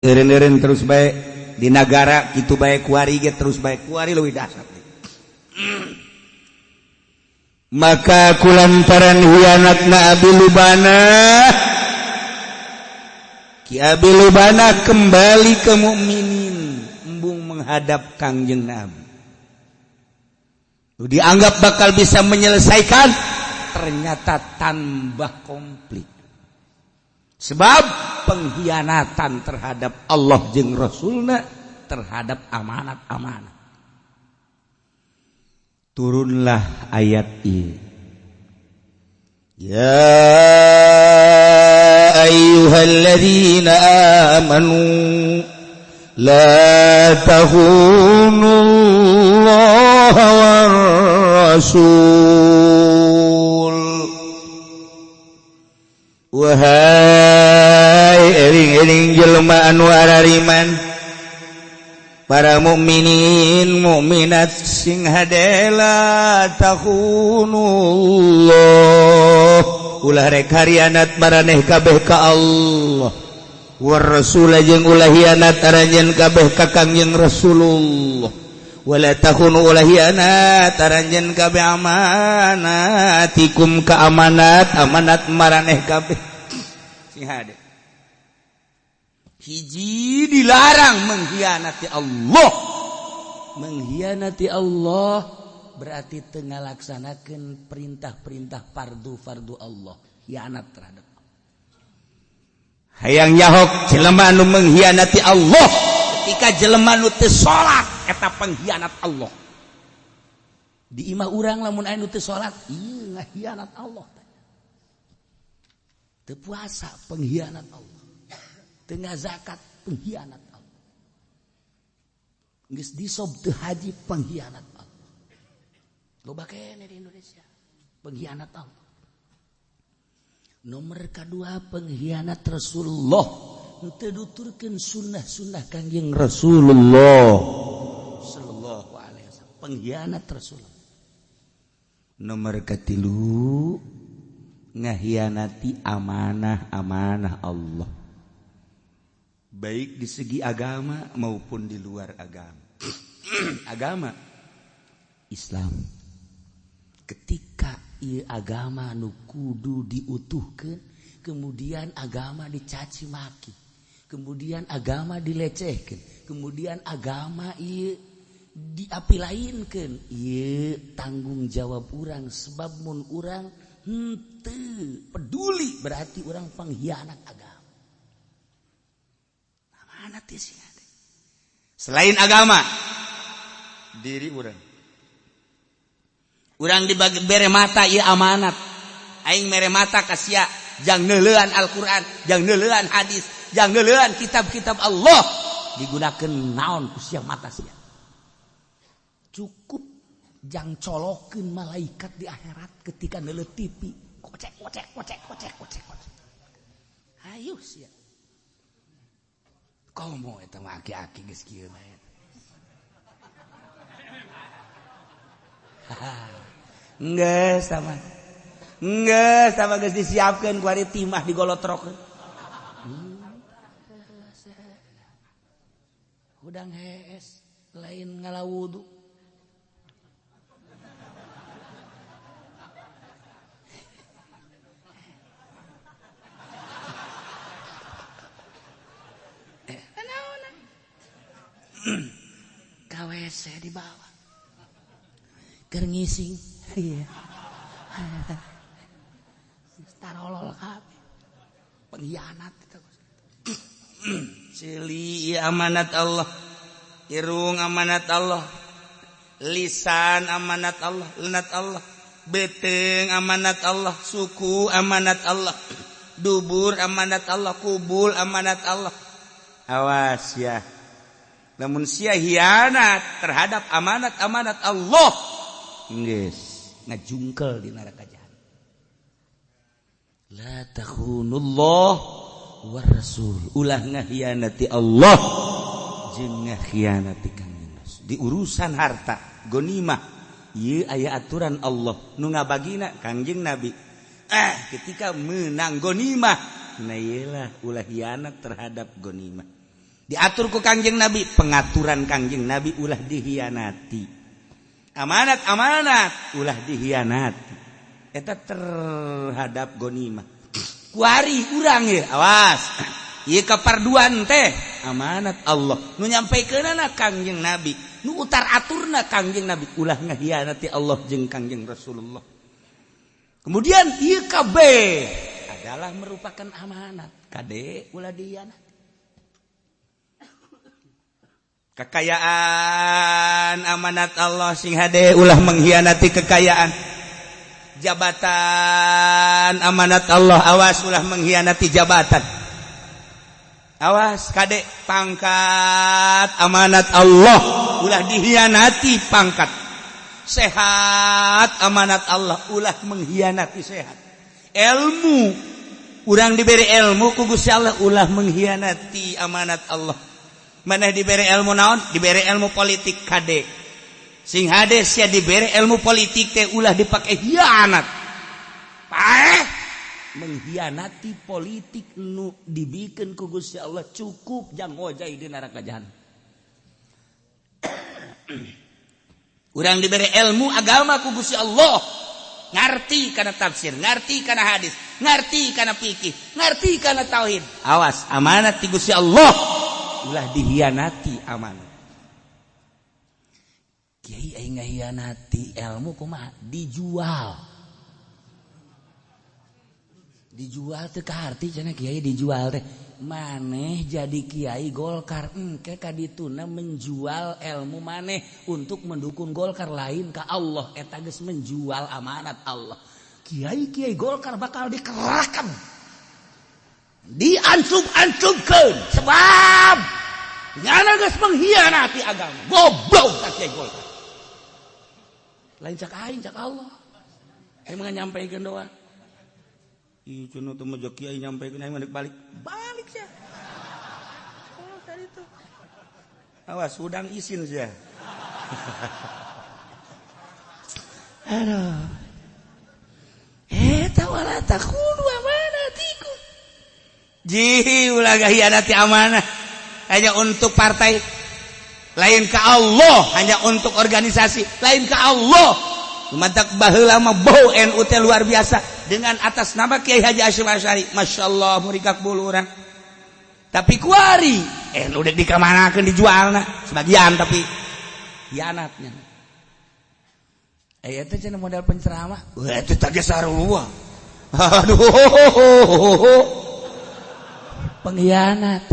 terus baik di negara gitu baik kuari terus baik kuari leuwih dahsyat. Maka kulantaran hianatna Abi Lubana, Ki Abi Lubana kembali ke mukminin, embung menghadap Kangjeng Nabi. Dianggap bakal bisa menyelesaikan, ternyata tambah konflik. Sebab pengkhianatan terhadap Allah jeung Rasulna, terhadap amanat-amanat. Turunlah ayat ini. Ya ayyuhalladzina amanu la takhunu war rasul. Wahai eling-eling jelema anu arariman, para mukminin mukminat sing hadela takhunullah, ulah rek harianat maraneh kabeh ka Allah, war rasul jeung ulah hianat aranjeun kabeh ka Kangjeng Rasulullah, wala takhunu ulah hianat aranjeun kabeh amanatikum ka amanat maraneh kabeh sing hade. Hiji dilarang mengkhianati Allah. Mengkhianati Allah berarti tengah laksanakan perintah-perintah fardu Allah. Khianat terhadap Allah. Hayang yahok jelema anu mengkhianati Allah ketika jelema anu teu salat eta pengkhianat Allah. Di imah urang lamun anu teu salat, ieu ngakhianat Allah. Teu puasa pengkhianat Allah. Tengah zakat pengkhianat Allah. Geus disob teu haji pengkhianat Allah. Loba kene di Indonesia pengkhianat Allah. Nomor kedua pengkhianat Rasulullah. Teu nuturkeun sunnah-sunnah Kangjeng Rasulullah sallallahu alaihi wasallam. Pengkhianat Rasulullah. Nomor katilu ngahianati amanah-amanah Allah. Baik di segi agama maupun di luar agama. Agama Islam. Ketika ieu agama nu kudu diutuhkeun, kemudian agama dicaci maki, kemudian agama dilecehkeun, kemudian agama ieu diapilainkeun, ieu tanggung jawab urang sebab mun urang henteu peduli berarti urang pengkhianat agama. Selain agama, diri urang dibagi bere mata ieu amanat. Aing mere mata ka sia, jang neuleuan Al-Qur'an, jang neuleuan hadis, jang neuleuan kitab-kitab Allah. Digunakeun naon ku sia mata sia. Cukup jang colokeun malaikat di akhirat ketika neuleuh TV. Kocek. Hayu sia. Komo eta mah aki-aki geus kieu mah. Geus sama geus disiapkeun ku ari timah digolotrokeun. Udang hees lain ngalawudu. KWC di bawah. Keur ngising. Iya. Tarolol kabeh. Pengkhianat eta. Cili amanat Allah. Irung amanat Allah. Lisan amanat Allah, lenat Allah. Beteng amanat Allah, suku amanat Allah. Dubur amanat Allah, kubul amanat Allah. Awas ya. Namun sia hianat terhadap amanat-amanat Allah, geus ngajungkel di neraka jahanam. La takhunullah war rasul. Ulah ngahianati Allah jeung ngahianati Kangjeng Rasul. Di urusan harta, gonimah, ieu aya aturan Allah nu ngabagina Kangjeng Nabi. Ketika menang gonimah, nah iyalah ulah hianat terhadap gonimah. diatur ku Kangjeng Nabi, pengaturan Kangjeng Nabi ulah dihianati. Amanat ulah dihianati. Eta terhadap gonimah. Kuari urang ya, awas. Ieu kaparduan teh amanat Allah. Nu nyampaikeunana Kangjeng Nabi, nu utar aturna Kangjeng Nabi, ulah ngahianati Allah jeung Kangjeng Rasulullah. Kemudian ieu kabeh adalah merupakan amanat. Kade ulah dihianati. Kekayaan amanat Allah sing hade ulah mengkhianati kekayaan. Jabatan amanat Allah, awas ulah mengkhianati jabatan. Awas kade pangkat amanat Allah ulah dihianati pangkat. Sehat amanat Allah ulah mengkhianati sehat. Ilmu urang diberi ilmu ku Gusti Allah ulah mengkhianati amanat Allah. Mana diberi ilmu naon? Diberi ilmu politik kade. Sing hade sia diberi ilmu politik teh ulah dipake hianat. Paeh menghianati politik nu dibikeun ku Gusti Allah cukup jang hojai di neraka jahanam. Urang diberi ilmu agama ku Gusti Allah, ngarti kana tafsir, ngarti kana hadis, ngarti kana fikih, ngarti kana tauhid. Awas amanat ti Gusti Allah ulah dihianati amanat. Kiai aing ngahianati ilmu kumaha? Dijual teh ka arti cenah kiai dijual teh. Maneh jadi kiai Golkar engke kadituna menjual ilmu maneh untuk mendukung Golkar, lain ka Allah eta geus menjual amanat Allah. Kiai Golkar bakal dikerakan, diancub-ancubkeun sebab nyana geus mengkhianati agama. Goblok ka kiai Golkar. Lain cak aing cak Allah. Emang nyampaikeun doa. Ih cenah teu mah kiai nyampaikeun aing balik sia. Oh tadi tuh. Awas udang isin sia. Aduh. Eta wala takhunu amanatikum. Ji ulah gahianati amanah hanya untuk partai, lain ka Allah, hanya untuk organisasi, lain ka Allah. Matak baheula mah bau NU teh luar biasa dengan atas nama Kiai Haji Hasyim Asy'ari. Masyaallah murikak bulu urang. Tapi kuari NU dek dikamanakeun dijualna sebagian tapi hianatnya. Aya teh cenah model penceramah. Wah eta teh sarua. Aduh. Pengkhianat.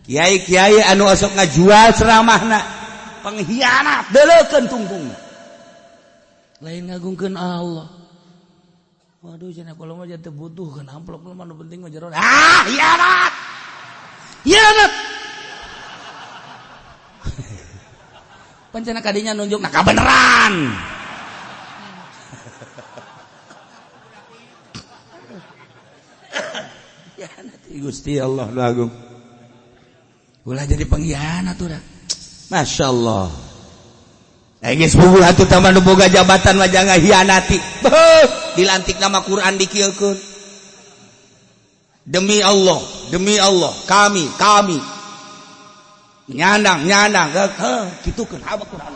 Kiai-kiai anu asok ngajual ceramahna pengkhianat, deuleukeun tungtungna. Lain ngagungkeun Allah. Waduh cenah kalau mah teu butuhkeun amplop mah nu penting mah jero. Hianat. Hianat. Pancena kadinya nunjukna kabeneran. Hianat Gusti Allah nu agung. Ulah jadi pengkhianat urang. Masyaallah. Geus puguh atuh tambah nu boga jabatan mah jangan hianati. Dilantik nama Quran dikieukeun. Demi Allah, kami nyandang kitukeun haba Quran.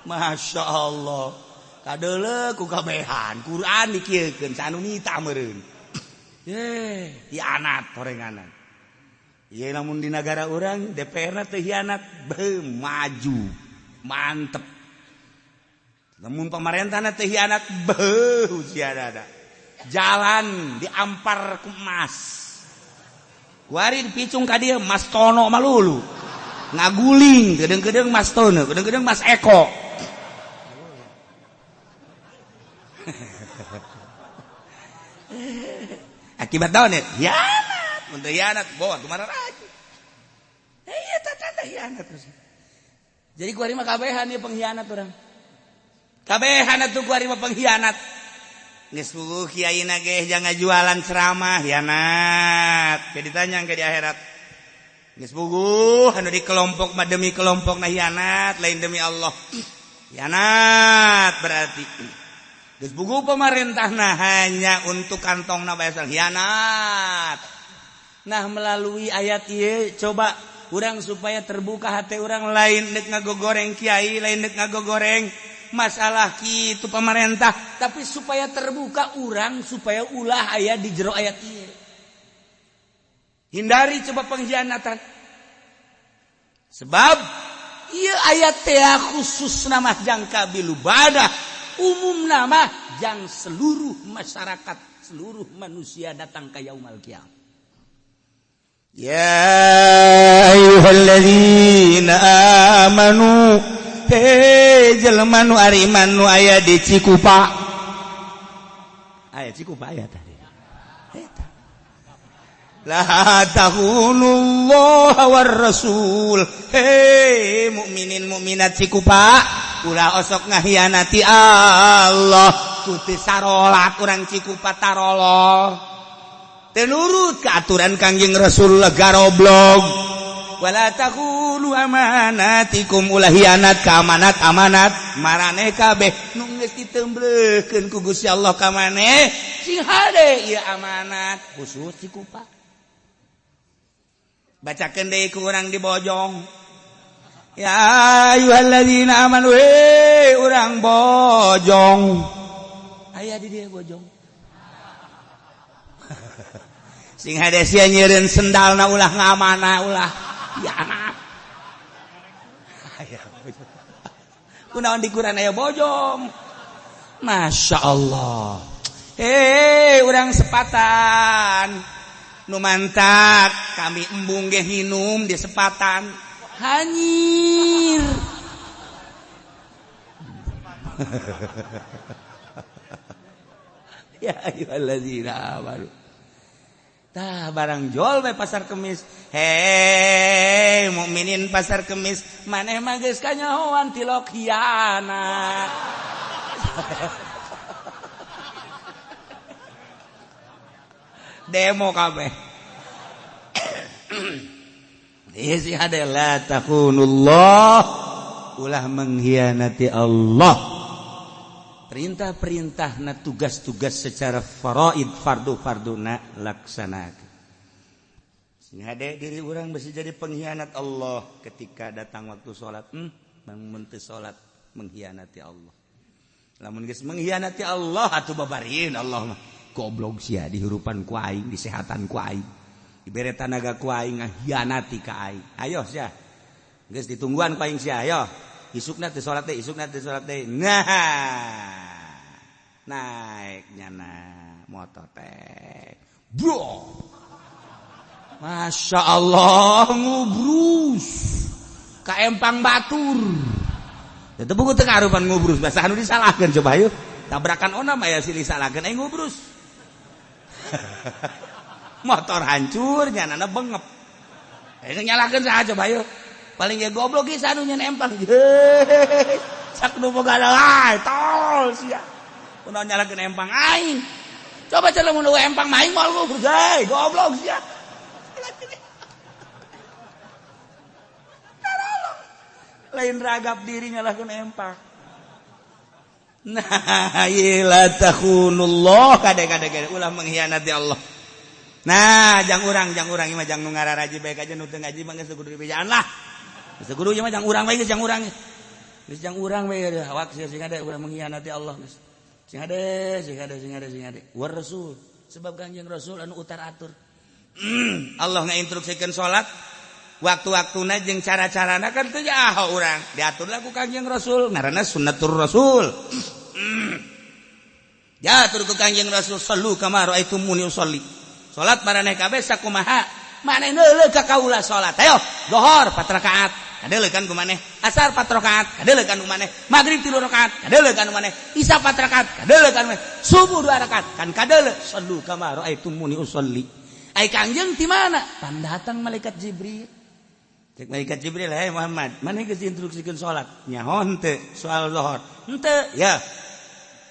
Masya Allah. Kadeuleu ku kabehan Quran dikieukeun sanu nita meureun. Hianat horenganan. Ieu lamun di negara urang DPR-na teu hianat, maju. Mantep. Lamun pamarentahna teu hianat, sia dada. Jalan diampar ku emas. Kuari dipicung ka dieu Mas Tono malulu. Ngaguling gedeung-gedeung Mas Tono, gedeung-gedeung Mas Eko. Akibat naon ya? Hianat. Mun teu hianat bawa kumaha raja. Eta tanda hianat terus. Jadi kuari mah kabehan ieu pengkhianat urang. Kabehan atuh kuari mah pengkhianat. Geus puguh kiaina ge jangan jualan ceramah hianat. Ke ditanya ke di akhirat. Geus puguh anu di kelompok mah demi kelompokna hianat, lain demi Allah. Hianat berarti. Geus buku pemerintahna hanya untuk kantongna bae hianat. Nah melalui ayat ieu coba urang supaya terbuka hati urang lain dek ngagogoreng kiai, lain dek ngagogoreng masalah kitu pemerintah, tapi supaya terbuka urang supaya ulah aya di jero ayat ieu. Hindari coba pengkhianatan. Sebab ieu ayat teh khusus nama jang kabilubadah, umum nama jang seluruh masyarakat, seluruh manusia datang ka yaumul qiyamah. Ya ayyuhalladzina amanu he jelema nu ariman nu aya di Cikupa. Aya Cikupa aya tadi. La tahunullah war rasul. Hei mukminin mukminat Cikupa, ulah osok ngahianati Allah. Tuti sarolat urang Cikupa tarolol. Teu nurut ka aturan Kangjeng Rasulullah garoblog. Wala taqulu amanatikum, ulah hianat ka amanat maraneh kabeh nu geus ditembreukkeun ku Gusti Allah ka maneh sing hade ieu amanat khusus Cikupa. Bacakeun deui ku urang di Bojong. Ya ayyuhalladzina amanu urang Bojong. Aya di dieu Bojong. Sing hade sia nyeureun sendalna ulah ngamana ulah ya anak. Kunaon di Quran aya Bojong. Masya Allah. Urang sepatan. Nu mantak kami embung ge hinum di sepatan. Hanyir. Ya ayyuhalladzina amanu. Tah barang jual we pasar Kemis. Hei mukminin pasar Kemis, maneh mah geus kanyahoan tilok hianat. Demo kabeh. Isi adalah takunullah, ulah mengkhianati Allah. Perintah-perintahna, tugas-tugas secara faraid, fardu-farduna laksanakeun. Sing hade diri urang bisa jadi pengkhianat Allah ketika datang waktu salat. Mun teu salat mengkhianati Allah. Lamun geus mengkhianati Allah atuh babarieun Allah mah. Goblok sia dihirupan ku aing, disehatan ku aing, dibere tanaga ku aing ngahianati ka aing. Ayo sia geus ditungguan ku aing sia. Ayo isukna teu salat teh, isukna teu salat teh. Nah naik nyana motor teh bro, Masya Allah ngubrus ka empang batur. Itu buku teu karupan ngubrus, bahasa anu disalahkeun coba ayo. Tabrakan onam aya silih salahkeun aing ngubrus. Motor hancur nyanana bengep. Aing nyalakeun saha coba ayo. Paling ge goblok ge sanu nyen empang. Sak nu boga lae tol sia. Kunaon nyalakeun empang aing. Coba cenah mun empang maing moal ngubrus deui, goblok sia. Lain ragap diri nyalakeun empang. Nah, la takhunullah kade-kade ulah mengkhianati Allah. Nah, jang urang ieu mah jang nu ngararaji bae aja nu teu ngaji mah geus kudu dibejaan lah. Geus kudu ieu mah jang urang bae geus jang urang. Geus jang urang bae awak sing ade ulah mengkhianati Allah geus. Sing ade. War Rasul, sebab Kanjeng Rasul anu utar atur. Allah ngainstruksikeun salat waktu-waktuna jeung cara-carana kan teu nyaho urang. Diatur lagu Kanjeng Rasul, ngaranna sunnatur Rasul. Diatur ku Kanjeng Rasul, sallu kama raaitumuni usolli. Salat maraneh kabeh sakumaha maneh neuleuh ka kaula salat. Ayo, zuhur 4 rakaat, kadeuleuh kan ku maneh. Asar 4 rakaat, kadeuleuh kan ku maneh. Magrib 3 rakaat, kadeuleuh kan ku maneh. Isya 4 rakaat, kadeuleuh kan ku maneh. Subuh 2 rakaat, kan kadeuleuh. Sallu kama raaitumuni usolli. Ai Kanjeng ti mana? Pan datang malaikat Jibril. Cek malaikat Jibril, "Hai Muhammad, maneh geus diinstruksikeun salat?" Nyaho henteu, soal zuhur. Henteu, ya.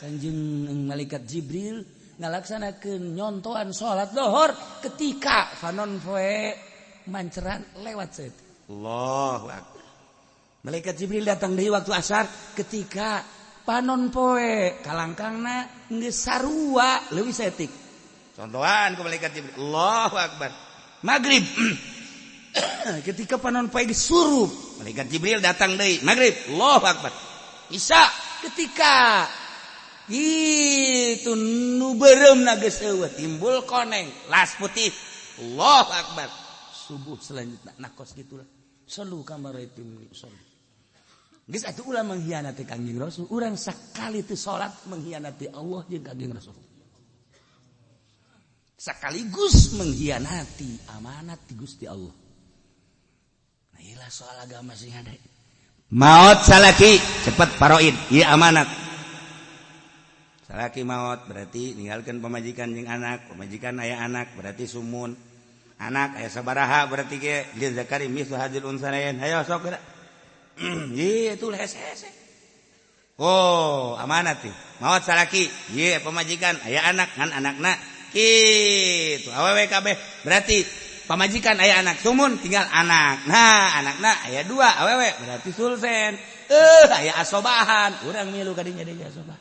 Kanjeng malaikat Jibril ngalaksanakeun nyontoan salat zuhur ketika fanon poe manceran lewat seut. Allahu akbar. Malaikat Jibril datang deui waktu asar ketika panon poe kalangkangna geus sarua leuwih setik. Contohan ku malaikat Jibril, Allahu Akbar. Maghrib. Ketika panon poe disurup, malaikat Jibril datang deui. Maghrib, Allahu Akbar. Isya ketika itu nu beureumna geus eueuh timbul koneng las putih. Allahu Akbar. Subuh selanjutnya nakos gitulah. Sallu kama ra'aitumuni usolli. Geus atuh ulah mengkhianati Kangjeng Rasul, urang sakali teu salat mengkhianati Allah jeung Kangjeng Rasul. Sekaligus mengkhianati amanat di Gusti Allah. Nah, iyalah soal agama sing ada. Maut salaki cepat paroid, ieu amanat. Salaki maut berarti ninggalkeun pamajikan jeung anak, pamajikan aya anak berarti sumun. Anak aya sabaraha berarti ge lil zakari mislu hadzal unsalain. Hayo sok geura. Ieu tuh hese-hese. Oh, amanat teh. Maot salaki, ieu pamajikan aya anak ngan anakna kitu. Awewe kabeh berarti pamajikan aya anak sumun tinggal anak. Nah, anakna aya 2 awewe berarti sulsen. Aya asobahan. Urang milu kadinya deui asobah.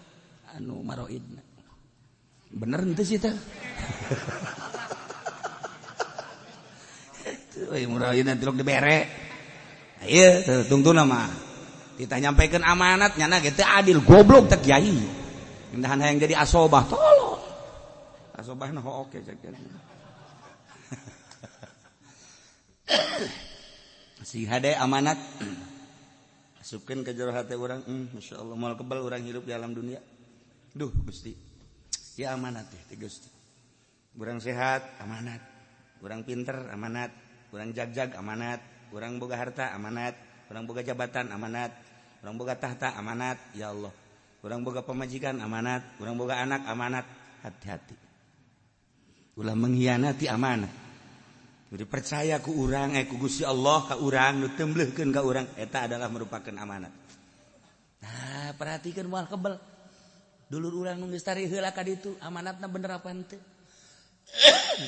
Anu maroidna. Bener henteu sih teh. Murah nanti lok dibere. Iya, tungtuna mah. Kita nyampaikan amanat nyana gitu adil goblok teh kiai. Indahan hayang jadi asobah tolong. Asobahna oke cek. Si hade amanat masukkeun ke jero hate urang, masyaallah moal kebal urang hidup di alam dunia. Duh, Gusti. Ya amanat teh Gusti. Urang sehat amanat. Urang pinter amanat. Urang jagjag amanat, urang boga harta amanat, urang boga jabatan amanat, urang boga tahta amanat, ya Allah. Urang boga pamajikan amanat, urang boga anak amanat, hati-hati. Ulah mengkhianati amanat. Jadi percaya ku urang ku Gusti Allah ka urang nu tembleuhkeun ka urang eta adalah merupakan amanat. Nah, perhatikan moal kebal. Dulur urang nu geus tari heula ka ditu, amanatna bener apa henteu?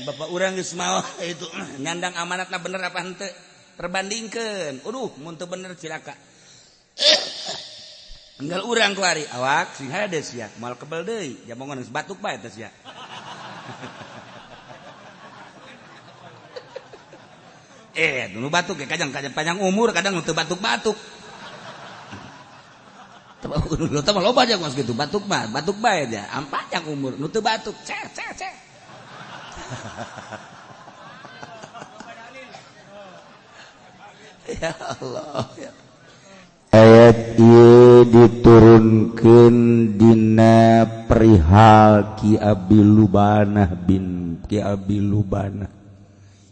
Bapak urang geus maot itu nyandang amanatna bener apa henteu perbandingkeun. Mun teu bener cilaka. Enggal urang ku ari awak sing hade sia moal kebel deui jamongan geus batuk bae teh sia. Nu batuk ge kadang panjang umur kadang nu teu batuk-batuk. Lu teh loba aja geus kitu batuk bae aja panjang umur nu teu batuk cek. Ya Allah ya. Ayat ieu diturunkeun dina perihal Ki Abi Lubanah bin Ki Abi Lubanah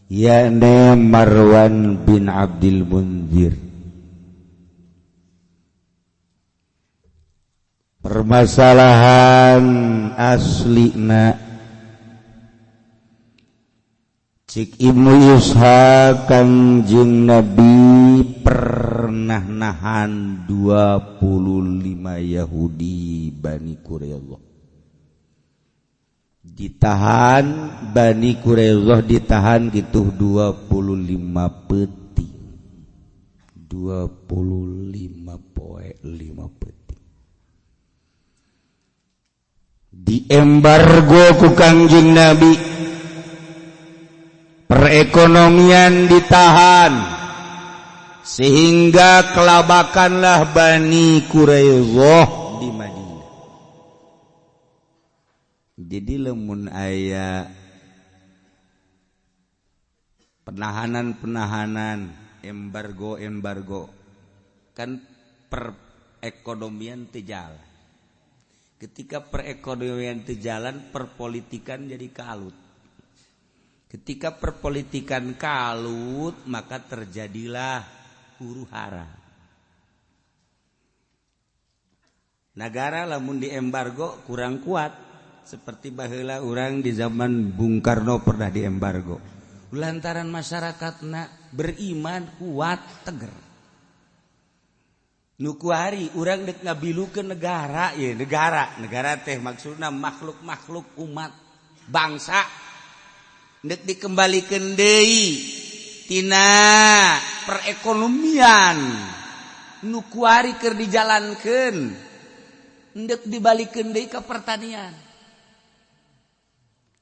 yakni Marwan bin Abdul Munzir. Permasalahan aslina cik Ibnu Ishaq Kangjeng Nabi pernah nahan 25 Yahudi Bani Quraidah. Ditahan Bani Quraidah ditahan gitu 25 peuting. 25 poe 5 peuting. Diembargo ku Kangjeng Nabi. Perekonomian ditahan sehingga kelabakanlah Bani Quraidah di Madinah. Jadi lamun aya penahanan embargo kan perekonomian teu jalan. Ketika perekonomian teu jalan, perpolitikan jadi kalut. Ketika perpolitikan kalut, maka terjadilah huru-hara. Negara lamun diembargo kurang kuat, seperti baheula urang di zaman Bung Karno pernah diembargo. Lantaran masyarakatna beriman kuat teger. Nu kuari urang dek ngabilukeun negara, ya negara teh maksudna makhluk-makhluk umat bangsa. Dek dikembalikan deui tina perekonomian nu kuari keur dijalankeun ndek dibalikeun deui ka pertanian.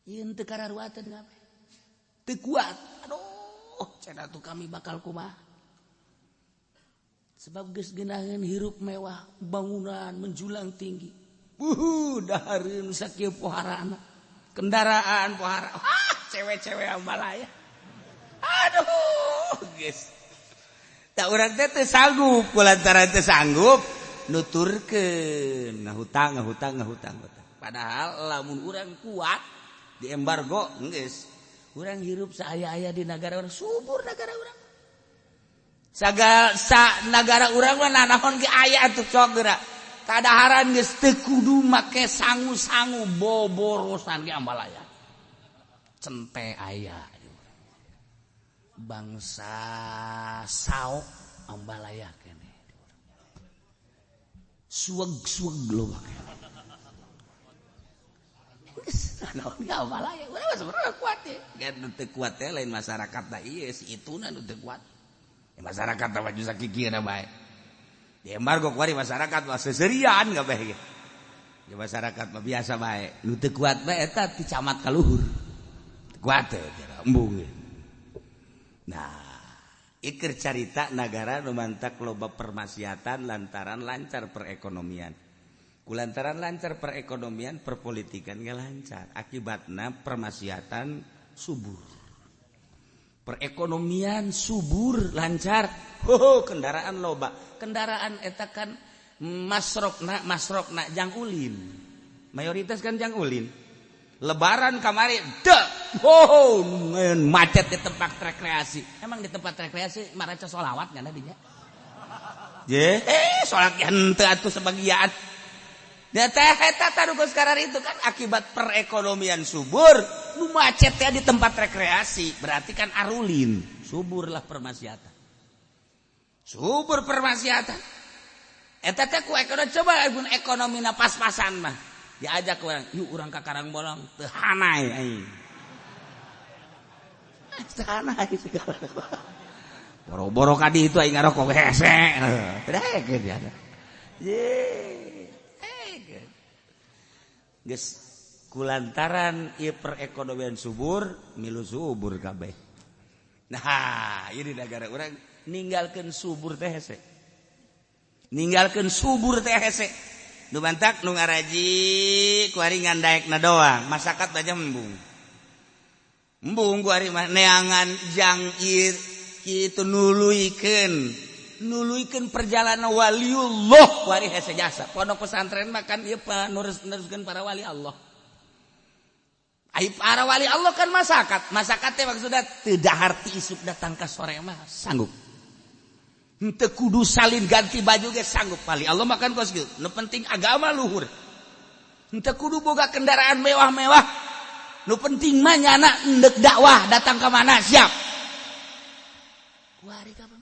Ieu teu kararuateun kabeh. Teu kuat. Aduh, cenah tuh kami bakal kumaha. Sebab geus geunaheun hirup mewah, bangunan menjulang tinggi. Dahareun sakieu poharana. Kendaraan pohara. Cewek-cewek Ambalaya. Aduh, geus. Tak urang teh teu sanggup, kulantaran teu sanggup nuturkeun ngahutang. Padahal lamun urang kuat di embargo geus. Urang hirup saaya-aya di negara urang, subur negara urang. Negara urang mah nanaon ge aya atuh cok geura. Kadaharan geus teu kudu make sangu-sangu boborosan ge Ambalaya. Cente aya. Bangsa saok Ambalaya kene. Sueg-sueg lo make. Naon ge Ambalaya, urang sebenarnya kuat teh. Gan teu kuat teh lain masyarakat da ieu si ituna nu teu kuat. Masyarakat mah just sakikieuna bae. Di embargo kuari masyarakat mah seserian kabeh ge. Ya masyarakat mah biasa bae. Nu teu kuat bae eta ti camat ka luhur. Kuat teh embung. Nah, ikeur carita nagara nu mantak loba permaksiatan lantaran lancar perekonomian. Kulantaran lancar perekonomian, perpolitikan ge lancar. Akibatna permaksiatan subur. Perekonomian subur lancar. Kendaraan loba. Kendaraan eta kan masrokna jang ulin. Mayoritas kan jang ulin. Lebaran kamari macet di tempat rekreasi. Emang di tempat rekreasi maraca sholawat kan dinya? Sholat henteu atuh sebagian. Da teh eta tarugus karar itu kan akibat perekonomian subur, nu macet teh di tempat rekreasi, berarti kan arulin, suburlah permaksiatan. Subur permaksiatan. Eta teh ku ekonomi coba ekonomina pas-pasan mah. Diajak urang, yuk urang ka Karangbolong teu hanai aing. Teu hanai segala. Boro-boro ka ditu aing ngarokok hese. Teh ge dia. Geus kulantaran ieu perekonomian subur, milu subur kabeh. Nah, ieu di negara urang ninggalkeun subur teh hese. Ninggalkeun subur teh hese. Nu bantak nu ngaraji kuari ngandaekna doang, masyarakat aja embung. Embung kuari mah neangan jang ieu kitu nuluikeun perjalanan waliullah kuari hese jasa. Pondok pesantren mah kan ieu panuruskeun para wali Allah. Ai para wali Allah kan masyarakat teh maksudna teu dahar ti isuk datang ka sore mah sanggup. Henteu kudu salin ganti baju ge sanggup wali Allah makan kos kieu. Nu penting agama luhur. Henteu kudu boga kendaraan mewah-mewah. Nu penting mah nyana endek dakwah datang ka mana siap. Kuari kapan?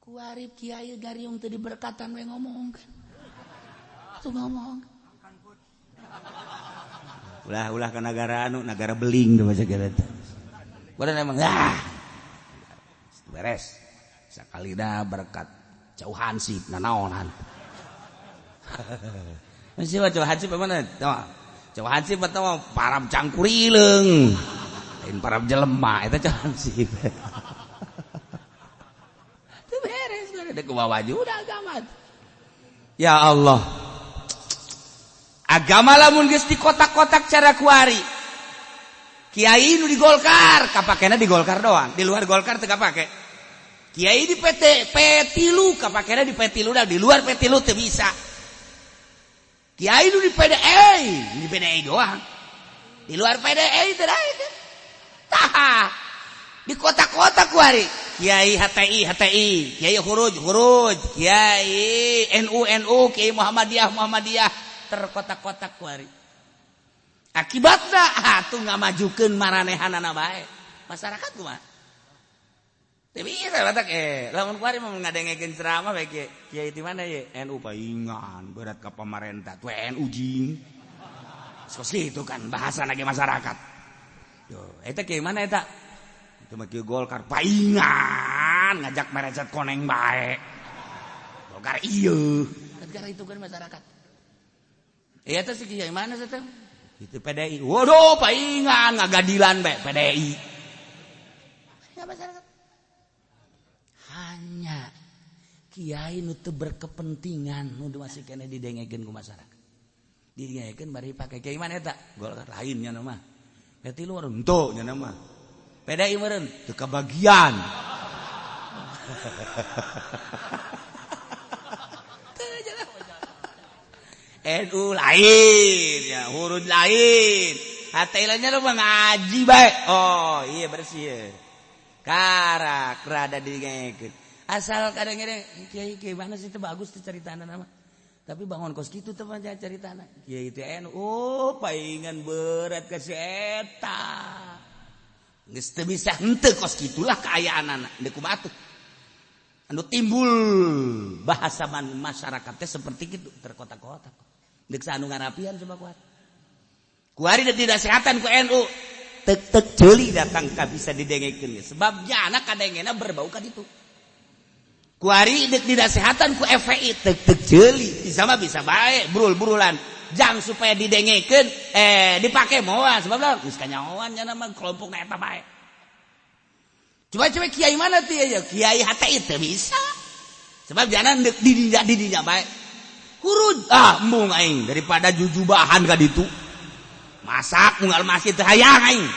Kuari kiai gariung teu diberkatan we ngomong kan. Tuh ngomong. Ulah ke negara negara beling tuh bahasa kita. Padahal emang beres. Sakalina berkat jauh hansip nanaonan. Masih jauh hansip mana? Jauh hansip atau parab cangkurileung. Lain parab jelema eta jauh hansip. Itu beres ada kumaha udah agama. Ya Allah. Agama lamun geus di kotak-kotak cara kuari. Kiai nu di Golkar, kapakena di Golkar doang. Di luar Golkar teu kapake. Kiai di P3 kapakena di P3 dah, di luar P3 teu bisa. Kiai nu di PDI doang. Di luar PDI teu da itu. Tah. Di kotak-kotak kuari. Kiai HTI, Kiai Huruj, Kiai NU, Kiai Muhammadiyah terkotak-kotak kuari. Akibatna atuh ngamajukeun maranehanana bae. Masyarakat kumaha? Teu bisa batak lamun kuari mah ngadengekeun ceramah bae kiai di mana ye? NU paingan berat ka pamarentah tuh NU jing. Sos kitu kan bahasa lagi masyarakat. Yo, eta kiai mana eta? Itu mah kiai Golkar paingan ngajak merecet koneng bae. Golkar ieu. Kan karena itu kan masyarakat. Iya teh si kiai mana teh? Itu PDI. Waduh, paingan ngagadilan bae PDI. Ya masyarakat. Hanya kiai nu teu berkepentingan nu masih kena didengekeun ku masyarakat. Didengekeun bari pake kiai mana eta? Golkar lainnya nama. Berarti lu urang henteu nya nama. PDI meureun teu kabagian. NU lain ya, huruf lain. Hatailanya lu mah ngaji bae. Oh, iya bersih ya. Karak rada didengekeun. Asal kadang-kadang kiai mana sih teh bagus teh caritana nama. Tapi bangun kos kitu teh mah caritana. Kiai teh NU, oh paingan berat ka si eta. Geus teu bisa henteu kos kitulah kaayaanana. Deuk kumaha atuh. Anu timbul bahasa masyarakat teh seperti kitu terkotak-kotak. Deuk sanu ngarapian coba kuat. Kuari tidak sehatan ku NU. Tek ceuli datang ka bisa didengekeun sebab jana kadengena berbau ka ditu. Kuari deuk tidak sehatan ku FPI tek ceuli bisa mah bisa bae brul-brulan jang supaya didengekeun dipake moal sebab lah geus kanyaoan nya mah kelompokna eta bae. Coba kiai mana teh ya? Kiai HTI teu bisa. Sebab jana deuk didinya bae. Hurud embung aing daripada jujubahan ka ditu. Masak unggal masjid teu hayang aing.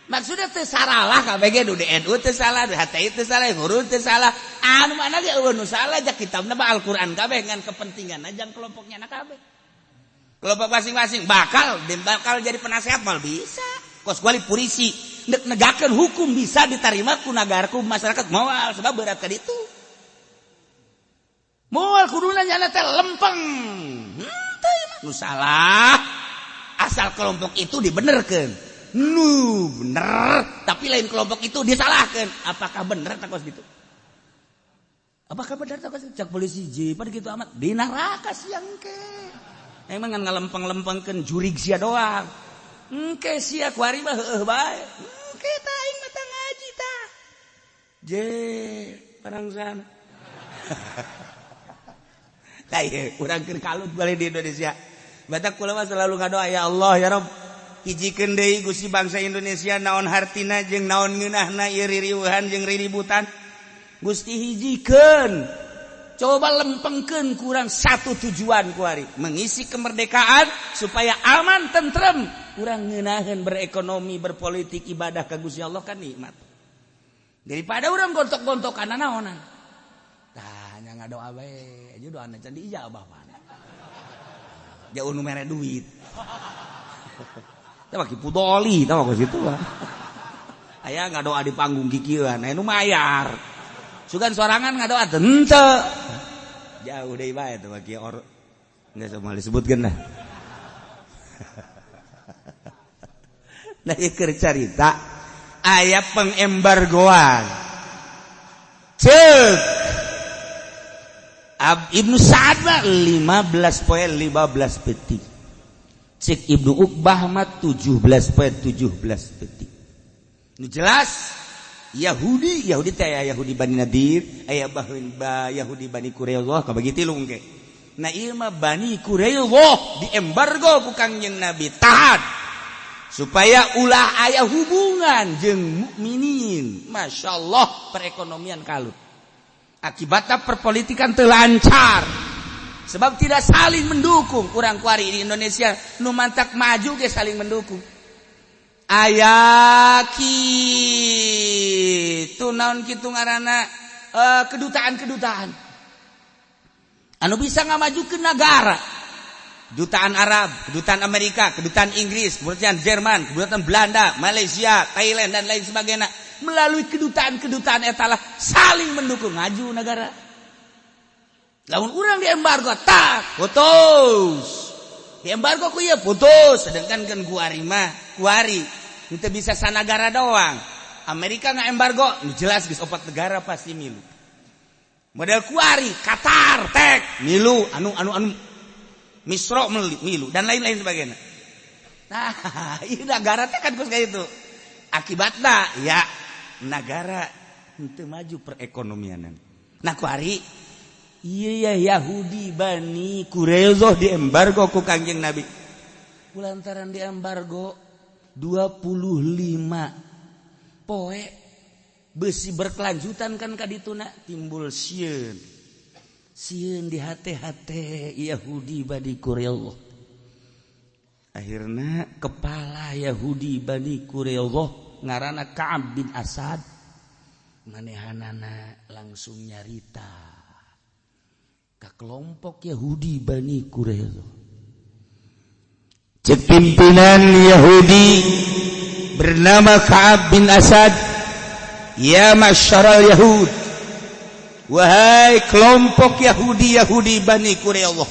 Maksudna teu salah kabeh ge di NU teu salah, di HTI teu salah, hurud teu salah. Anu mana ge eueuh nu salah jak kitabna mah Al-Qur'an kabeh ngan kepentinganna jang kelompoknya kabeh. Kelompok masing-masing bakal jadi penasehat mal bisa. Kos kuali polisi ndek negakeun hukum bisa diterima ku nagara ku masyarakat moal sebab berat ka ditu. Moal kuduna nyana teh lempeng. Teu nu salah. Asal kelompok itu dibenerkeun. Nu bener, tapi lain kelompok itu disalahkeun. Apakah bener tak kos gitu? Apakah bener tak kos cak polisi jipan gitu amat di neraka siang ke. Emang ngan ngalempeng-lempengkeun jurig sia doang. Engke sia kuari mah heueuh bae. Engke tah aing mah tah ngaji tah. Je, parangsan. Tah ieu urang keur kalut balik di Indonesia. Batak kula mah selalu ngadoa ya Allah ya Rabb hijikeun deui Gusti bangsa Indonesia naon hartina jeung naon ngeunahna ieu ririweuhan jeung riributan. Gusti hijikeun. Coba lempengkeun kurang satu tujuan kuari mengisi kemerdekaan supaya aman tentrem urang ngeunaheun berekonomi berpolitik ibadah ka Gusti Allah kan nikmat. Daripada urang gontok-gontokan naonan. Tah nya ngadoa bae aja doana can diijabah mah. Jauh nu mere duit. Tah bagi pudoli tah kos kitu mah. Aya ngadoa di panggung kikieuan, aya nu mayar. Sugan sorangan ngadoa teu henteu. Jauh deui bae teh bagi enggak sama disebutkeun dah. Nah ieu keur carita aya pengembargoan. Ceuk Ibnu Sa'ad mah 15 detik. Cek Ibnu Uqbah mah 17 detik. Nu jelas Yahudi teh aya Yahudi Bani Nadir, aya Yahudi Bani Quraidah kabagi tilu engke. Nah ieu mah Bani Quraidah diembargo ku Kangjeng Nabi taat supaya ulah aya hubungan jeung mukminin. Masyaallah perekonomian kalut. Akibatnya perpolitikan terlancar sebab tidak saling mendukung. Urang kuari di Indonesia nu mantak maju ge saling mendukung. Aya kitu naon kitu ngaranna kedutaan anu bisa ngamajukeun negara. Kedutaan Arab, kedutaan Amerika, kedutaan Inggris, kedutaan Jerman, kedutaan Belanda, Malaysia, Thailand dan lain sebagainya. Melalui kedutaan etalah saling mendukung maju negara. Lamun urang diembargo tak putus. Diembargo ku ieu putus, sedangkan kan kuari henteu bisa sanagara doang. Amerika ngaembargo, jelas geus 4 negara pasti milu. Model kuari Qatar tek milu anu Misra milu dan lain-lain sebagainya. Nah, ieu negara teh kan geus kitu. Akibatna ya negara henteu maju perekonomianan. Nah kuari Iya Yahudi Bani Quraisyah diembargo ku Kangjeng Nabi. Kulantaran diembargo 25 poe besi berkelanjutan kan kadituna timbul sieun. Sieun di hate-hate Yahudi Bani Quraisyah. Akhirna kepala Yahudi Bani Quraisyah ngaranna Ka'ab bin Asad manehanana langsung nyarita ka kelompok Yahudi Bani Quraisyah. Cek pimpinan Yahudi bernama Ka'ab bin Asad, ya masyarul Yahud, wahai kelompok Yahudi Bani Quraisyah,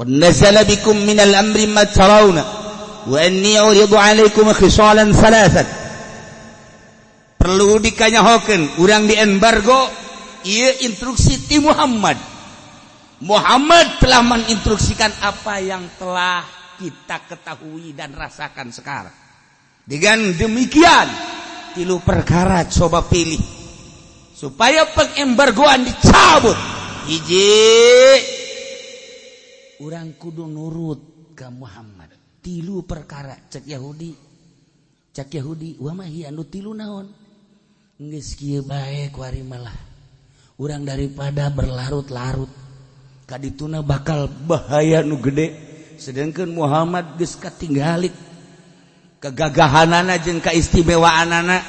qad nazala bikum minal amri ma tarawna wa anni uridu alaikum khisalan thalathat. Perlu dikanyahokeun urang di embargo. Ia instruksi ti Muhammad telah meninstruksikan apa yang telah kita ketahui dan rasakan sekarang. Dengan demikian 3 perkara coba pilih supaya pengembargoan dicabut. Hiji, urang kudu nurut ka Muhammad. 3 perkara cek Yahudi wa mah anu 3 naon? Geus kieu bae kuari malah urang daripada berlarut-larut kadituna bakal bahaya nu gede, sedangkan Muhammad geus katinggalik kegagahanana jeung kaistimewaanana.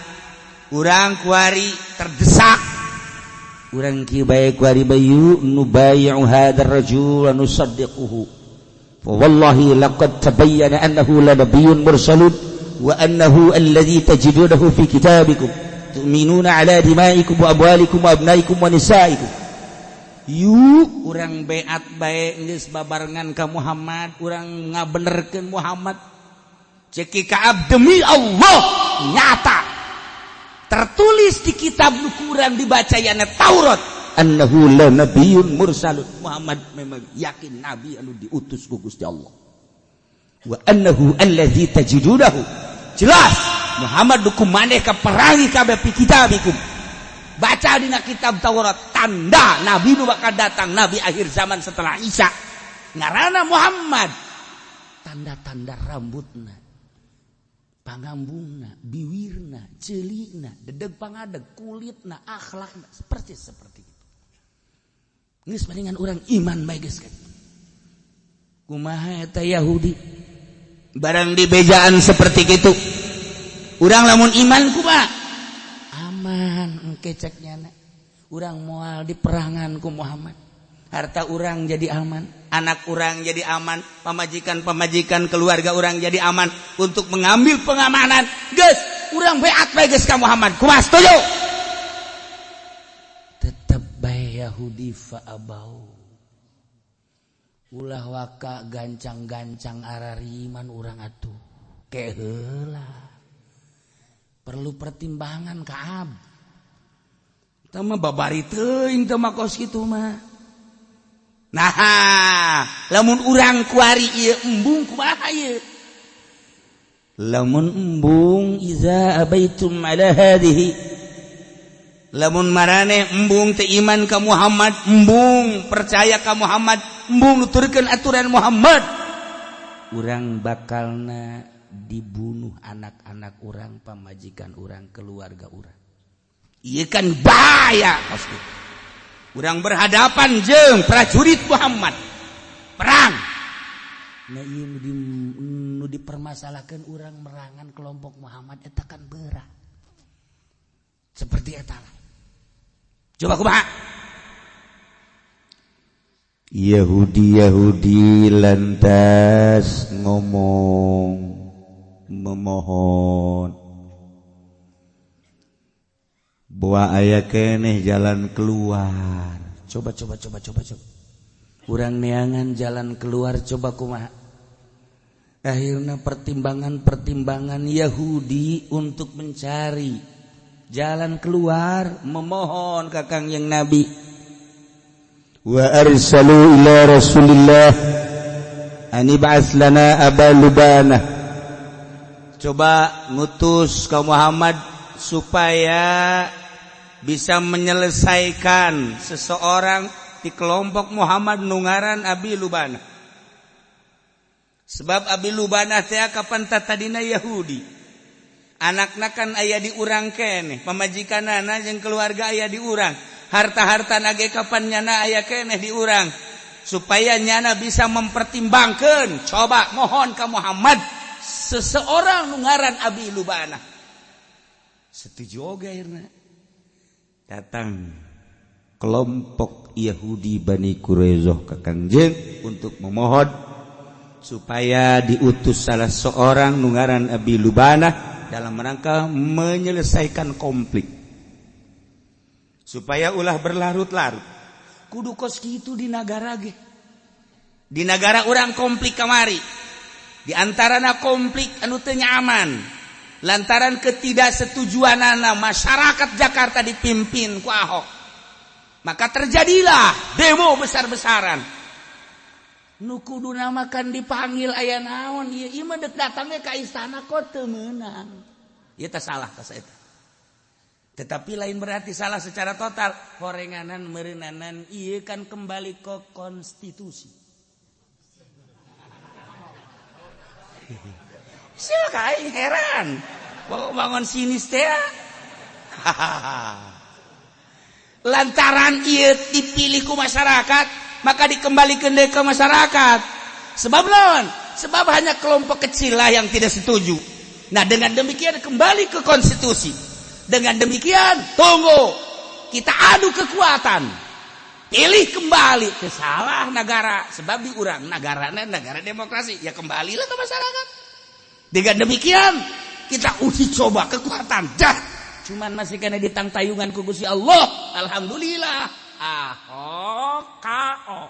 Urang kuari terdesak, urang kieu bae kuari bayu nubayyi'u hadzal rajul wa nusaddiquhu fa wallahi laqad tabayyana annahu la nabiyyun mursalun wa annahu alladzi tajidunahu fi kitabikum tu'minuna ala dimaikum wa amwalikum wa abnaikum wa nisaikum. Yuk urang beat bae geus babarengan ka Muhammad, urang ngabenerkeun Muhammad. Ceki Ka'ab demi Allah nyata tertulis di kitab Quran dibacayana Taurat annahu la nabiyyun mursalun. Muhammad memang yakin nabi anu diutus ku Gusti Allah. Wa annahu allazi tajidunahu, jelas Muhammad duku maneh ka perangi kabeh pi kitabikum. Baca dina kitab Taurat tanda nabi nu bakal datang, nabi akhir zaman setelah Isa. Ngaranna Muhammad. Tanda-tanda rambutna, pangambungna, biwirna, celikna, dedeg pangadeg, kulitna, akhlakna seperti itu. Geus palingan urang iman bae geus kan. Kumaha eta Yahudi barang dibejaan seperti kitu. Urang lamun iman kumaha? Aman engke ceknyana. Urang moal diperangan ku Muhammad. Harta urang jadi aman, anak urang jadi aman, pamajikan-pamajikan keluarga urang jadi aman untuk mengambil pengamanan. Geus, urang beat bae geus ka Muhammad. Kumaha setuju? Tetep bae Yahudi fa abau. Ulah waka gancang-gancang arariman urang atuh. Ke heula. Perlu pertimbangan Ka'ab. Teu mah babari teuing teu mah kos kitu mah. Nah, lamun urang kuari ieu embung kumaha ieu? Lamun embung iza abaitum ala hadhihi. Lamun marane embung teu iman ka Muhammad, embung percaya ka Muhammad, embung nuturkeun aturan Muhammad, urang bakalna dibunuh anak-anak urang, pamajikan urang, keluarga urang. Ieu kan bahaya pasti. Urang berhadapan jeung prajurit Muhammad. Perang. Nah ieu nu dipermasalahkeun urang merangan kelompok Muhammad eta kan berat. Seperti eta. Coba kumaha? Yahudi lantas ngomong memohon bahwa aya keneh jalan keluar. Coba. Urang neangan jalan keluar coba kumaha? Akhirnya pertimbangan Yahudi untuk mencari jalan keluar, memohon ka Kangjeng Nabi. Wa arsalu ila Rasulillah an ib'ats lana Aba Lubanah. Coba ngutus ka Muhammad supaya bisa menyelesaikan seseorang di kelompok Muhammad nungaran Abi Lubana. Sebab Abi Lubana teh kapan tadina Yahudi. Anakna kan aya di urang keneh, pamajikanana jeung keluarga aya di urang. Harta-harta nage kapan nyana aya keneh di urang. Supaya nyana bisa mempertimbangkan, coba mohon ka Muhammad seseorang nungaran Abi Lubana. Setuju oge akhirna. Datang kelompok Yahudi Bani Quraisyah ke Kangjeng untuk memohon supaya diutus salah seorang nungaran Abi Lubana dalam rangka menyelesaikan konflik. Supaya ulah berlarut-larut. Kudu kos kitu di negara ge. Di negara orang konflik kamari. Di antarana konflik anu teu nyaman. Lantaran ketidaksetujuanana masyarakat Jakarta dipimpin ku Ahok. Maka terjadilah demo besar-besaran. Nu kudu namakan dipanggil aya naon ieu mah dek datangnya ka istana kok teu meunang. Ieu teh salah ka saeta. Tetapi lain berarti salah secara total. Horenganan meureunnanan ieu kan kembali ke konstitusi. Siapa heran bangun sinis teh. Lantaran ieu dipilih ku masyarakat, maka dikembalikan deui ke masyarakat. Sebab naon? Sebab hanya kelompok kecil lah yang tidak setuju. Nah, dengan demikian kembali ke konstitusi. Dengan demikian, tunggu. Kita adu kekuatan. Pilih kembali ke salah negara. Sebab di urang negarana negara demokrasi. Ya kembalilah ke masyarakat. Dengan demikian kita uji coba kekuatan. Dah, cuman masih kena ditang tayungan ku Gusti Allah. Alhamdulillah. Ahok KO.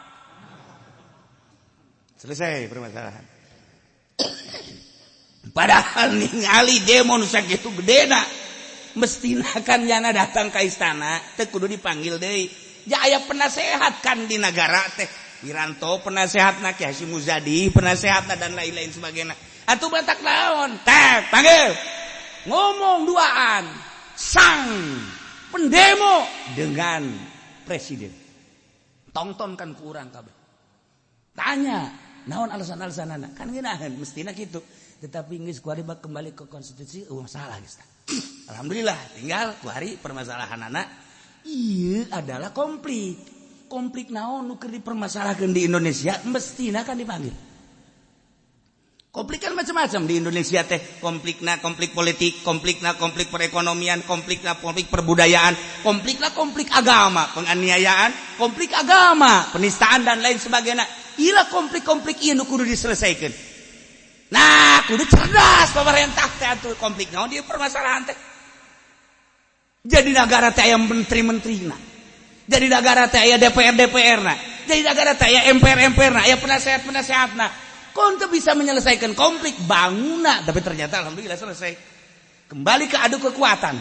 Selesai permasalahan. Padahal ningali demo nu sakitu gedena, mestina kan nyana datang ka istana teh kudu dipanggil deui. Ja aya penasehat kan di negara teh. Wiranto penasehatna, Ki Hasyim Muzadi penasehatna dan lain-lain sebagainya. Atuh batak naon? Teh, panggil. Ngomong duaan. Sang pendemo dengan presiden. Tongtonkan ku urang kabeh. Tanya, naon alasan-alasanana? Kan ngeunaheun mestina kitu. Tetapi geus kuari kembali ke konstitusi, masalah geus. Alhamdulillah, tinggal kuari permasalahanana ieu adalah konflik. Konflik naon nu keur dipermasalahkeun di Indonesia mestina kan dipanggil. Konflik kan macam-macam di Indonesia teh. Konflikna konflik politik, konflikna konflik perekonomian, konflikna konflik perbudayaan, konflikna konflik agama, penganiayaan, konflik agama, penistaan dan lain sebagainya. Ila konflik-konflik ieu nu kudu diselesaikan. Nah, kudu cerdas pemerintah teh atuh konflik naon dieu permasalahan teh. Jadi negara teh aya menteri-menterina. Jadi negara teh aya DPR-DPR-na. Jadi negara teh aya MPR-MPR-na, aya penasehat-penasehatna. Konten bisa menyelesaikan konflik bangunan, tapi ternyata alhamdulillah selesai. Kembali ke adu kekuatan.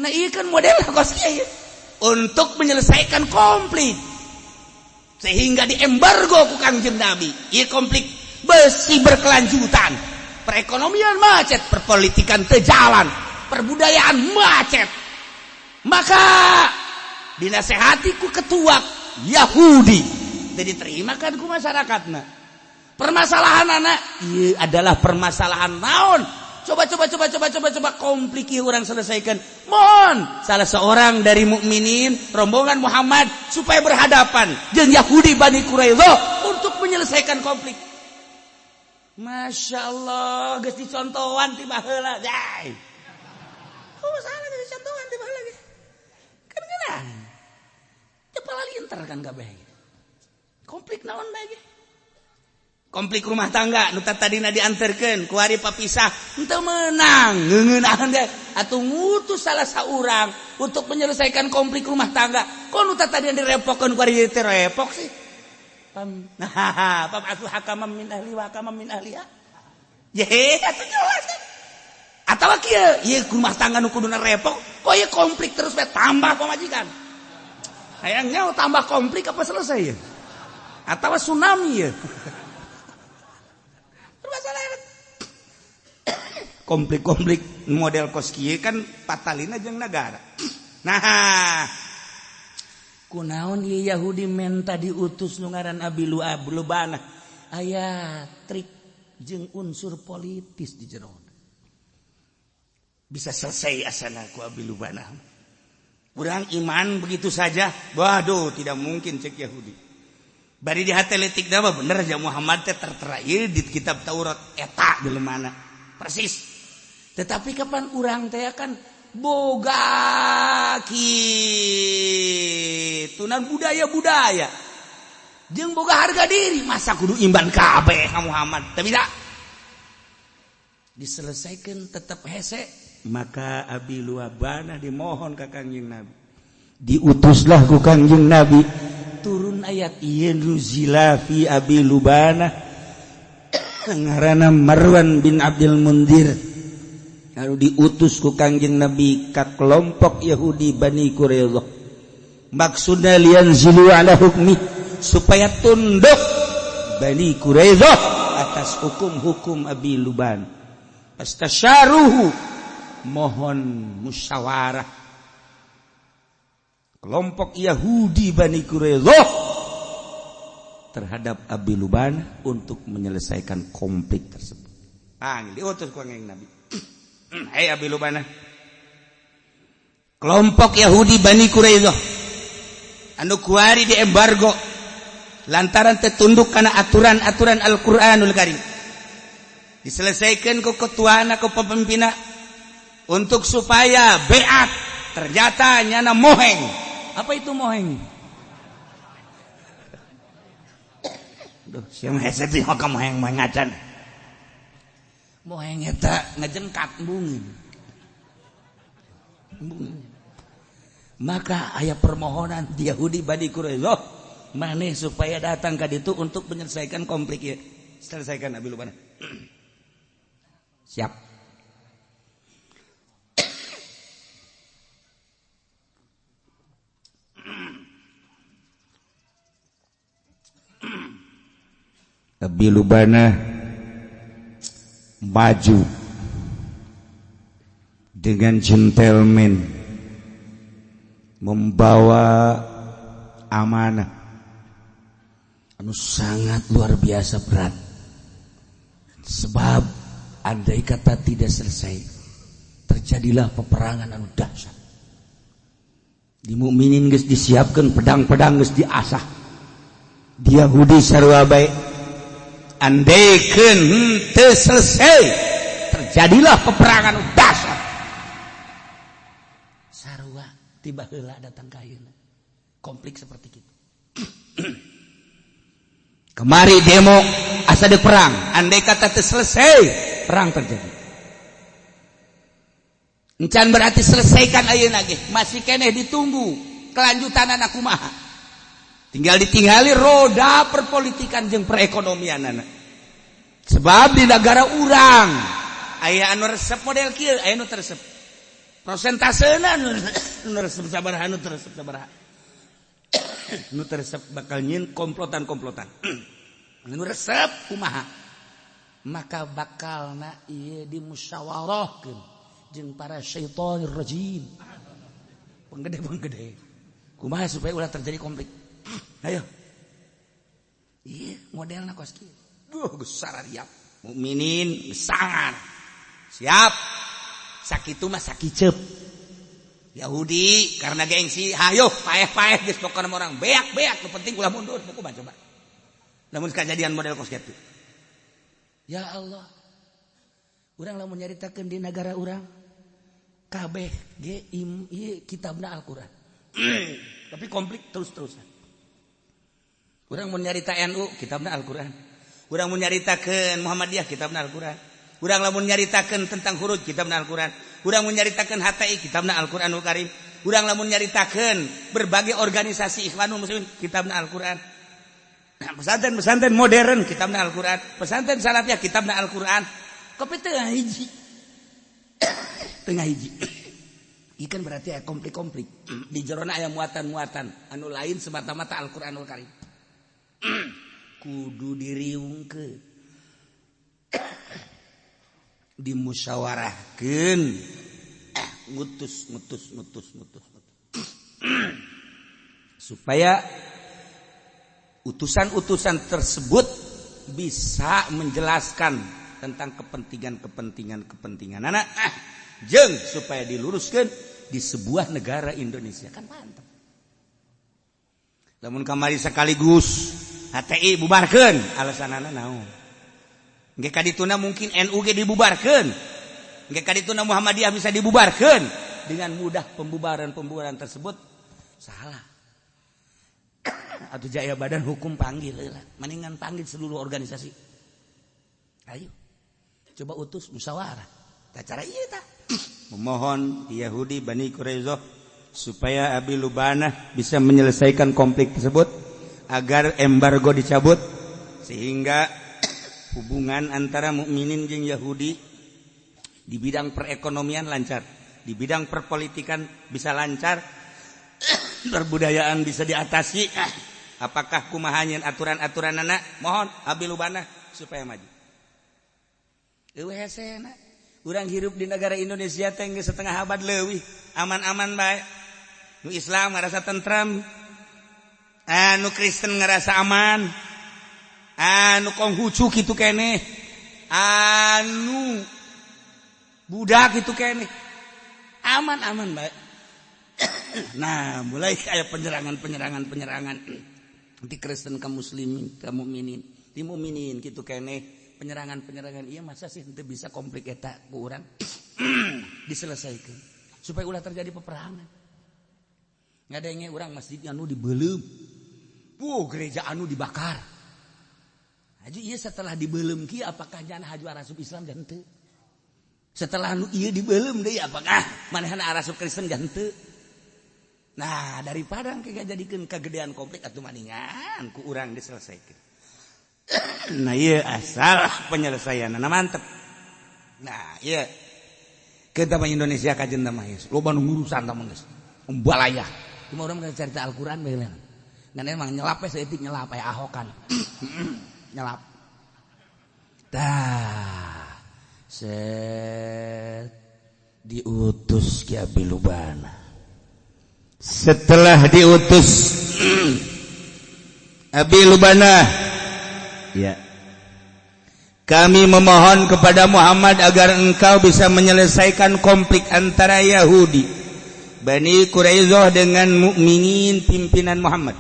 Nah, ini kan model kosnya ya. Untuk menyelesaikan konflik. Sehingga diembargo ku Kangjeng Nabi. Ieu konflik besi berkelanjutan. Perekonomian macet, perpolitikan terjalan, perbudayaan macet. Maka dinasehati ku ketua Yahudi. Jadi terimakan ku masyarakatna. Permasalahan anak iya adalah permasalahan naon. Coba konflik ieu urang selesaikan. Mohon salah seorang dari mukminin rombongan Muhammad supaya berhadapan jeung Yahudi Bani Quraisyah untuk menyelesaikan konflik. Masya Allah, geus dicontohan ti baheula. Jai. Oh, salah geus dicontohan ti baheula ge. Kan geunah. Kepala linter kan kabeh. Konflik naon bae ge? Konflik rumah tangga nu tadina dianterkeun ku ari papisah henteu meunang ngeuneunaheun ge atuh ngutus salah saurang untuk menyelesaikan konflik rumah tangga. Kok nu tadina direpokkeun ku ari teh repok sih? Nah, pab'atsu hakaman min ahli wa hakaman min ahliha. Ye, atuh jelas kan. Atawa kieu, ieu rumah tangga nu kuduna repok, kok ieu konflik terus we tambah pamajikan. Hayangnya tambah konflik apa selesai ya? Atawa tsunami ya? Konflik-konflik model kos kieu kan patalina jeung negara. Nah kunaon ieu Yahudi menta diutus nu ngaran Abi Lubana aya trik jeung unsur politis di jero bisa selesai asana ku Abi Lubana urang iman begitu saja waduh tidak mungkin cek Yahudi bari di hateletik da bener aja Muhammad teh tertera ieu di kitab Taurat eta jelema persis tetapi kapan urang teh kan boga kitunan budaya-budaya jeung boga harga diri masa kudu imban kabeh ka Muhammad teu bisa diselesaikan tetap hese maka Abi Lubana dimohon ka Kangjeng Nabi diutuslah ku Kangjeng Nabi turun ayat ieu nuzila fi Abi Lubana ngaranna Marwan bin Abdul Mundir lalu diutus ku Kangjeng Nabi ka kelompok Yahudi Bani Quraidah maksudna liyanzilu ala hukmi supaya tunduk Bani Quraidah atas hukum-hukum Abi Luban astasyaruhu mohon musyawarah kelompok Yahudi Bani Quraidah terhadap Abi Luban untuk menyelesaikan konflik tersebut diutus ku Kangjeng Nabi Hai Abi Lubana kelompok Yahudi Bani Quraidah anu kuari di embargo lantaran tertunduk karena aturan-aturan Al-Qur'anul Karim diselesaikan ku ketuana ku pemimpinna untuk supaya beat ternyata nyana moheng apa itu moheng duh siapa hese teh ka moheng ngacan moheng eta ngajengkat embungin maka aya permohonan di Yahudi Bani Quraidah maneh supaya datang ka ditu untuk menyelesaikan konflik ieu selesaikan Abi Lubana siap Abi Lubana maju dengan gentleman membawa amanah anu sangat luar biasa berat sebab andai kata tidak selesai terjadilah peperangan anu dahsyat di mukminin geus disiapkeun pedang-pedang geus diasah di Yahudi sarua bae andaikan teu selesai terjadilah peperangan dahsyat sarua tiba heula datang ka ayeuna konflik seperti itu kemari demo asa de perang andai kata teu selesai perang terjadi encan berarti selesaikan ayeuna ge masih keneh ditunggu kelanjutanana kumaha tinggal ditinggali roda perpolitikan jeung perekonomianana sebab di negara urang aya anu resep model kieu aya anu teresep prosentasena anu resep sabaraha anu teresep sabaraha anu teresep bakal nyin komplotan-komplotan anu resep kumaha maka bakalna ieu dimusyawarahkeun jeung para syaitonir rajim penggede-penggede kumaha supaya ulah terjadi konflik ayo iya modelna kos kieu besar ariap mukminin sangar siap sakitu mah sakicep Yahudi karena gengsi hayo paeh-paeh geus pokona orang beak-beak nu penting ulah mundur coba lamun kejadian model kos kitu ya Allah urang lamun nyaritakeun di negara urang kabeh ge ieu kitabna Al-Qur'an tapi konflik terus-terusan urang mun nyarita NU kitabna Al-Qur'an urang mun nyaritakeun Muhammadiyah kitabna Al-Qur'an urang lamun nyaritakeun tentang huruf kitabna Al-Qur'an urang mun nyaritakeun HTI kitabna Al-Qur'anul Karim urang lamun nyaritakeun berbagai organisasi Ikhwanul Muslimin kitabna Al-Qur'an pesantren modern kitabna Al-Qur'an pesantren salafiyah kitabna Al-Qur'an kopi tengah hiji ikan berarti aya konflik-konflik di jerona aya muatan-muatan anu lain semata-mata Al-Qur'anul Karim kudu diriungkeun dimusyawarahkeun ngutus supaya utusan-utusan tersebut bisa menjelaskan tentang kepentingan anak jeung supaya diluruskan di sebuah negara Indonesia kan mantap. Lamun kamari sekaligus HTI bubarkeun alasanana naon? Engke kadituna mungkin NU ge dibubarkeun. Engke kadituna Muhammadiyah bisa dibubarkeun. Dengan mudah pembubaran tersebut salah. Atuh jaya badan hukum panggil lah. Mendingan panggil seluruh organisasi. Ayo. Coba utus musyawarah. Cara ieu tah. Memohon di Yahudi Bani Quraisyah supaya Abi Lubanah bisa menyelesaikan konflik tersebut agar embargo dicabut sehingga hubungan antara mukminin jeung Yahudi di bidang perekonomian lancar, di bidang perpolitikan bisa lancar, perbudayaan bisa diatasi. Apakah kumaha aturan-aturan anak? Mohon Abi Lubanah supaya maju. Eueuh hesena urang hirup di negara Indonesia teh geus setengah abad leuwih, aman-aman bae. Nu Islam ngarasa tentram, anu Kristen ngerasa aman, anu Konghucu kitu keneh, anu Buddha kitu keneh, aman-aman bae. Nah, mulai kayak penyerangan. Nanti Kristen ke Muslimin, ke mukminin, di mukminin kitu keneh, penyerangan. Iya masa sih henteu bisa konflik eta ku urang diselesaikan supaya ulah terjadi peperangan. Ngadenge urang masjid anu dibeulem. Gereja anu dibakar. Haji ieu setelah dibeulem kieu apakah jana haju arasup Islam dan teu? Setelah anu ieu dibeulem deui apakah manehna arasup Kristen dan teu? Nah, daripada engke ngajadikeun kagedean konflik atuh maningan ku urang diselesaikan. Nah, ieu asal penyelesaianna mantep. Nah, ieu kita mah Indonesia kajen mah geus loba nu ngurusan tah mah geus. Umbalayah. Cuma orang mau cerita Al-Quran bagaimana? Ngan emang nyelapnya seetik nyelap kayak ahokan. Nyelap. Dah. Set. Diutus Ki Abi Lubanah. Setelah diutus Abi Lubanah. Ya. Kami memohon kepada Muhammad agar engkau bisa menyelesaikan konflik antara Yahudi Bani Quraisyah dengan mukminin pimpinan Muhammad.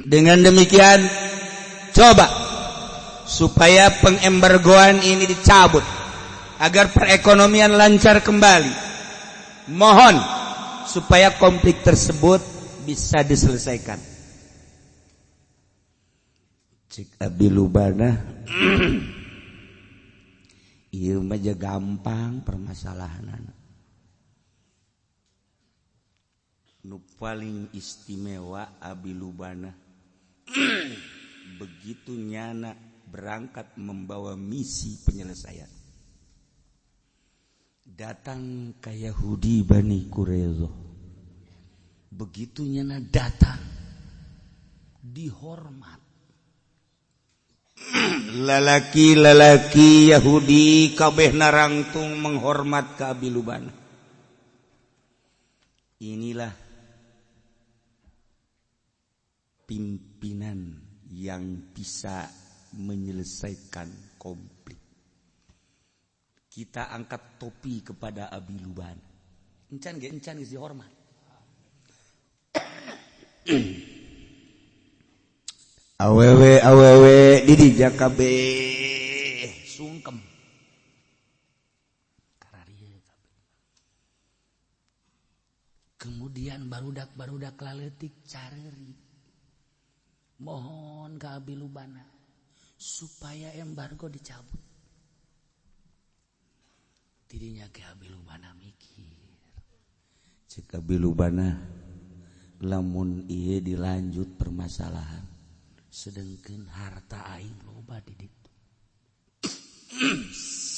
Dengan demikian coba supaya pengembargoan ini dicabut agar perekonomian lancar kembali. Mohon supaya konflik tersebut bisa diselesaikan. Cik Abi Lubanah ieu mah gampang permasalahanana. Nu paling istimewa Abi Lubanah begitu nyana berangkat membawa misi penyelesaian. Datang ke Yahudi Bani Quraisyah. Begitu nyana datang dihormat. Lalaki Yahudi kabeh narangtung menghormat ke Abi Lubanah. Inilah pimpinan yang bisa menyelesaikan konflik. Kita angkat topi kepada Abi Lubanah. Encan geus dihormat. Awewe di Jakabe sungkem kararieu kabeh. Kemudian barudak laletik careurik mohon ka Abi Lubanah supaya embargo dicabut. Tidinya ke Abi Lubanah mikir, cek Abi Lubanah lamun ieu dilanjut permasalahan sedengkeun harta aing loba di ditu.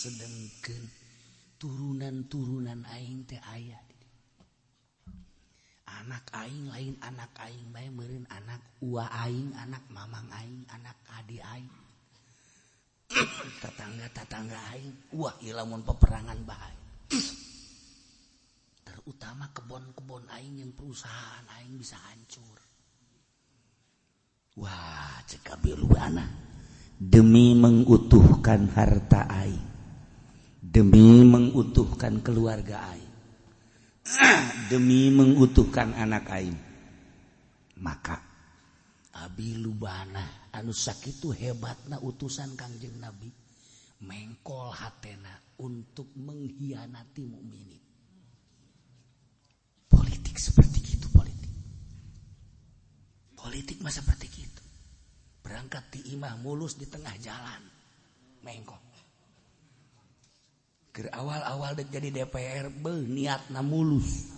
Sedengkeun turunan aing teh aya di ditu. Anak aing lain anak aing bae meureun anak uwa aing, anak mamang aing, anak adi aing. Tetangga aing, wah ieu lamun peperangan bae. utama kebon-kebon aing yang perusahaan aing bisa hancur. Wah, cek abi lubana demi mengutuhkan harta aing, demi mengutuhkan keluarga aing, demi mengutuhkan anak aing, maka abi lubana anu sakitu hebatna utusan Kangjeng Nabi mengkol hatena untuk mengkhianati mukminin. Politik seperti itu, politik mah seperti itu. Berangkat di imah mulus di tengah jalan mengkol. Ke awal-awal dek jadi DPR niatna mulus.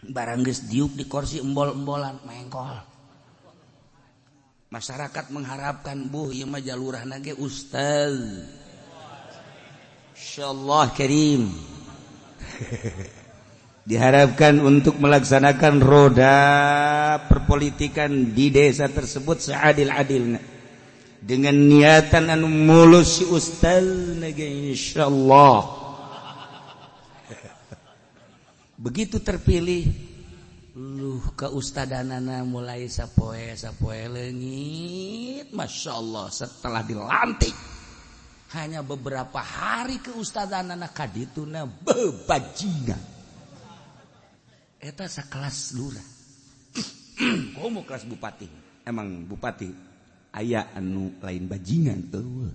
Barang geus diuk di kursi embol-embolan mengkol. Masyarakat mengharapkan ieu mah jalurahna ge ustaz. Insyaallah karim. Diharapkan untuk melaksanakan roda perpolitikan di desa tersebut seadil-adilnya dengan niatan anu mulus si ustaz ge insyaallah. Begitu terpilih keustadanana mulai sapoe leungit, Masya Allah. Setelah dilantik hanya beberapa hari keustadanana kadituna bebajingan. Eta sakelas lurah. Komo kelas bupati. Emang bupati aya anu lain bajingan eueuh.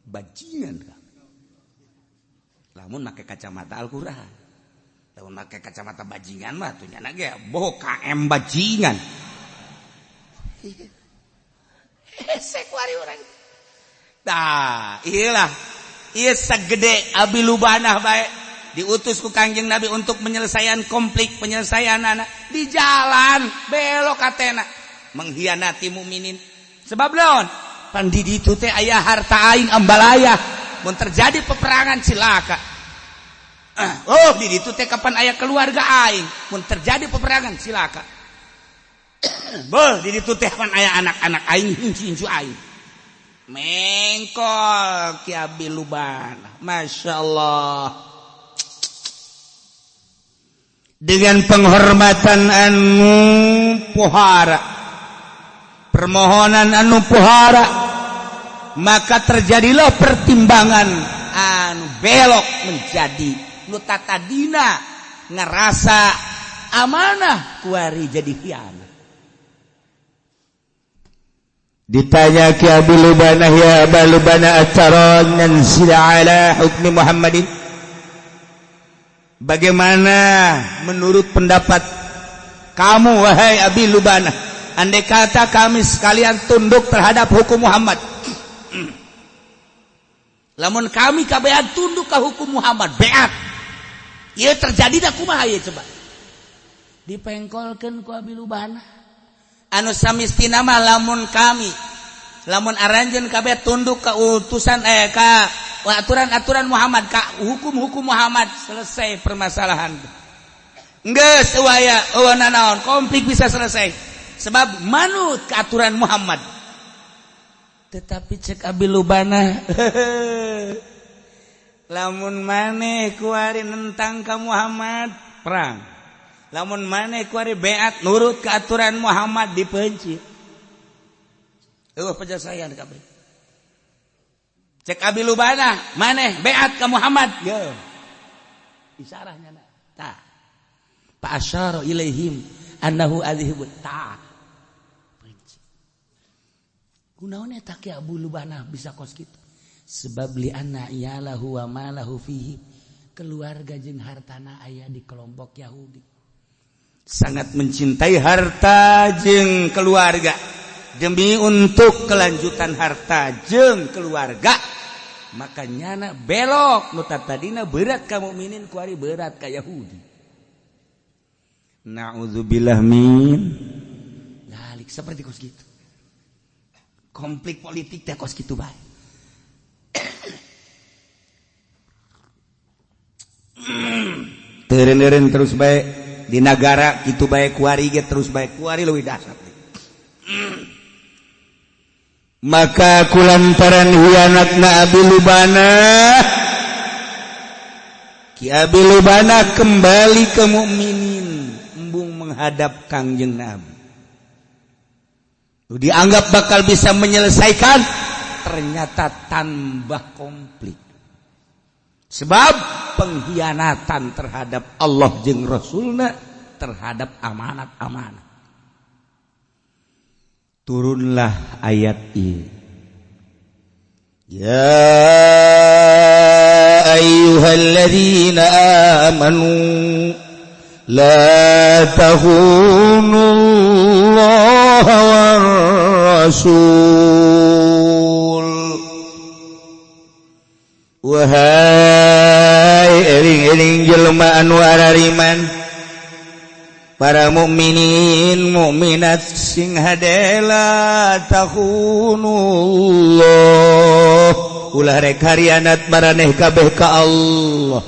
Bajingan. Lamun make kacamata Al-Qur'an. Lamun make kacamata bajingan mah tuh nyana ge boh KM bajingan. Hesek wari urang. Tah, ieu sagede abi lubanah bae diutus ku Kangjeng Nabi untuk penyelesaian penyelesaian di jalan belok katena mengkhianati mukminin. Sebab naon? Pan di ditu teh aya harta aing ambalaya. Mun terjadi peperangan cilaka. Oh, di ditu teh kapan aya keluarga aing. Mun terjadi peperangan cilaka. Beuh, di ditu teh kapan aya anak-anak aing hincu-hincu aing. Mengkol ki abi lubana. Masyaallah. Dengan penghormatan anu pohara, permohonan anu pohara, maka terjadilah pertimbangan anu belok menjadi nu tatadina ngerasa amanah kuari jadi khianat. Ditanya ki Abi Lubanah, ya Aba Lubanah, ataron nanzila ala hukmi Muhammadin, bagaimana menurut pendapat kamu wahai Abi Lubanah, andai kata kami sekalian tunduk terhadap hukum Muhammad, lamun kami kabehan tunduk ke hukum Muhammad, beat ieu terjadi da kumaha ieu coba dipengkolkeun ku Abi Lubanah. Anu samistina mah lamun aranjeun kabeh tunduk ka utusan ka aturan-aturan Muhammad, ka hukum-hukum Muhammad, selesai permasalahan. Geus waya naon konflik bisa selesai sebab manut ke aturan Muhammad. Tetapi cek Abi Lubanah lamun maneh kuari nentang ka Muhammad perang, lamun maneh kuari beat nurut ke aturan Muhammad dipenci. Eueuh penyelesaian kabeh. Cek Abi Lubanah maneh beat ka Muhammad, yo isarahnya tah fa asyara ilaihim annahu adhibut ta. Kunaon eta ki Abu Lubanah bisa kos kitu? Sebab li anna iyalahu wa malahu fihi, keluarga jeung hartana aya di kelompok Yahudi. Sangat mencintai harta jeung keluarga. Demi untuk kelanjutan harta jeung keluarga, makanya belok nu tadina berat ka mukminin kuari berat ka Yahudi. Na'udzubillah min dzalik. Seperti kos gitu. Konflik politik teh kos kitu bae. Teureun-eureun terus bae di negara kitu bae kuari ge terus bae kuari leuwih dahsyat. Maka kulantaran hianatna Abi Lubanah Ki Abi Lubana kembali ke mukminin, embung menghadap Kangjeng Nabi. Dianggap bakal bisa menyelesaikan, ternyata tambah konflik. Sebab pengkhianatan terhadap Allah jeung Rasulna, terhadap amanat-amanat. Turunlah ayat ini. Ya ayyuhalladzina amanu la takhunu war rasul. Wahai eling-eling jelema anu arariman, para mukminin mukminat sing hadela takhunullah, ulah rek harianat maraneh kabeh ka Allah,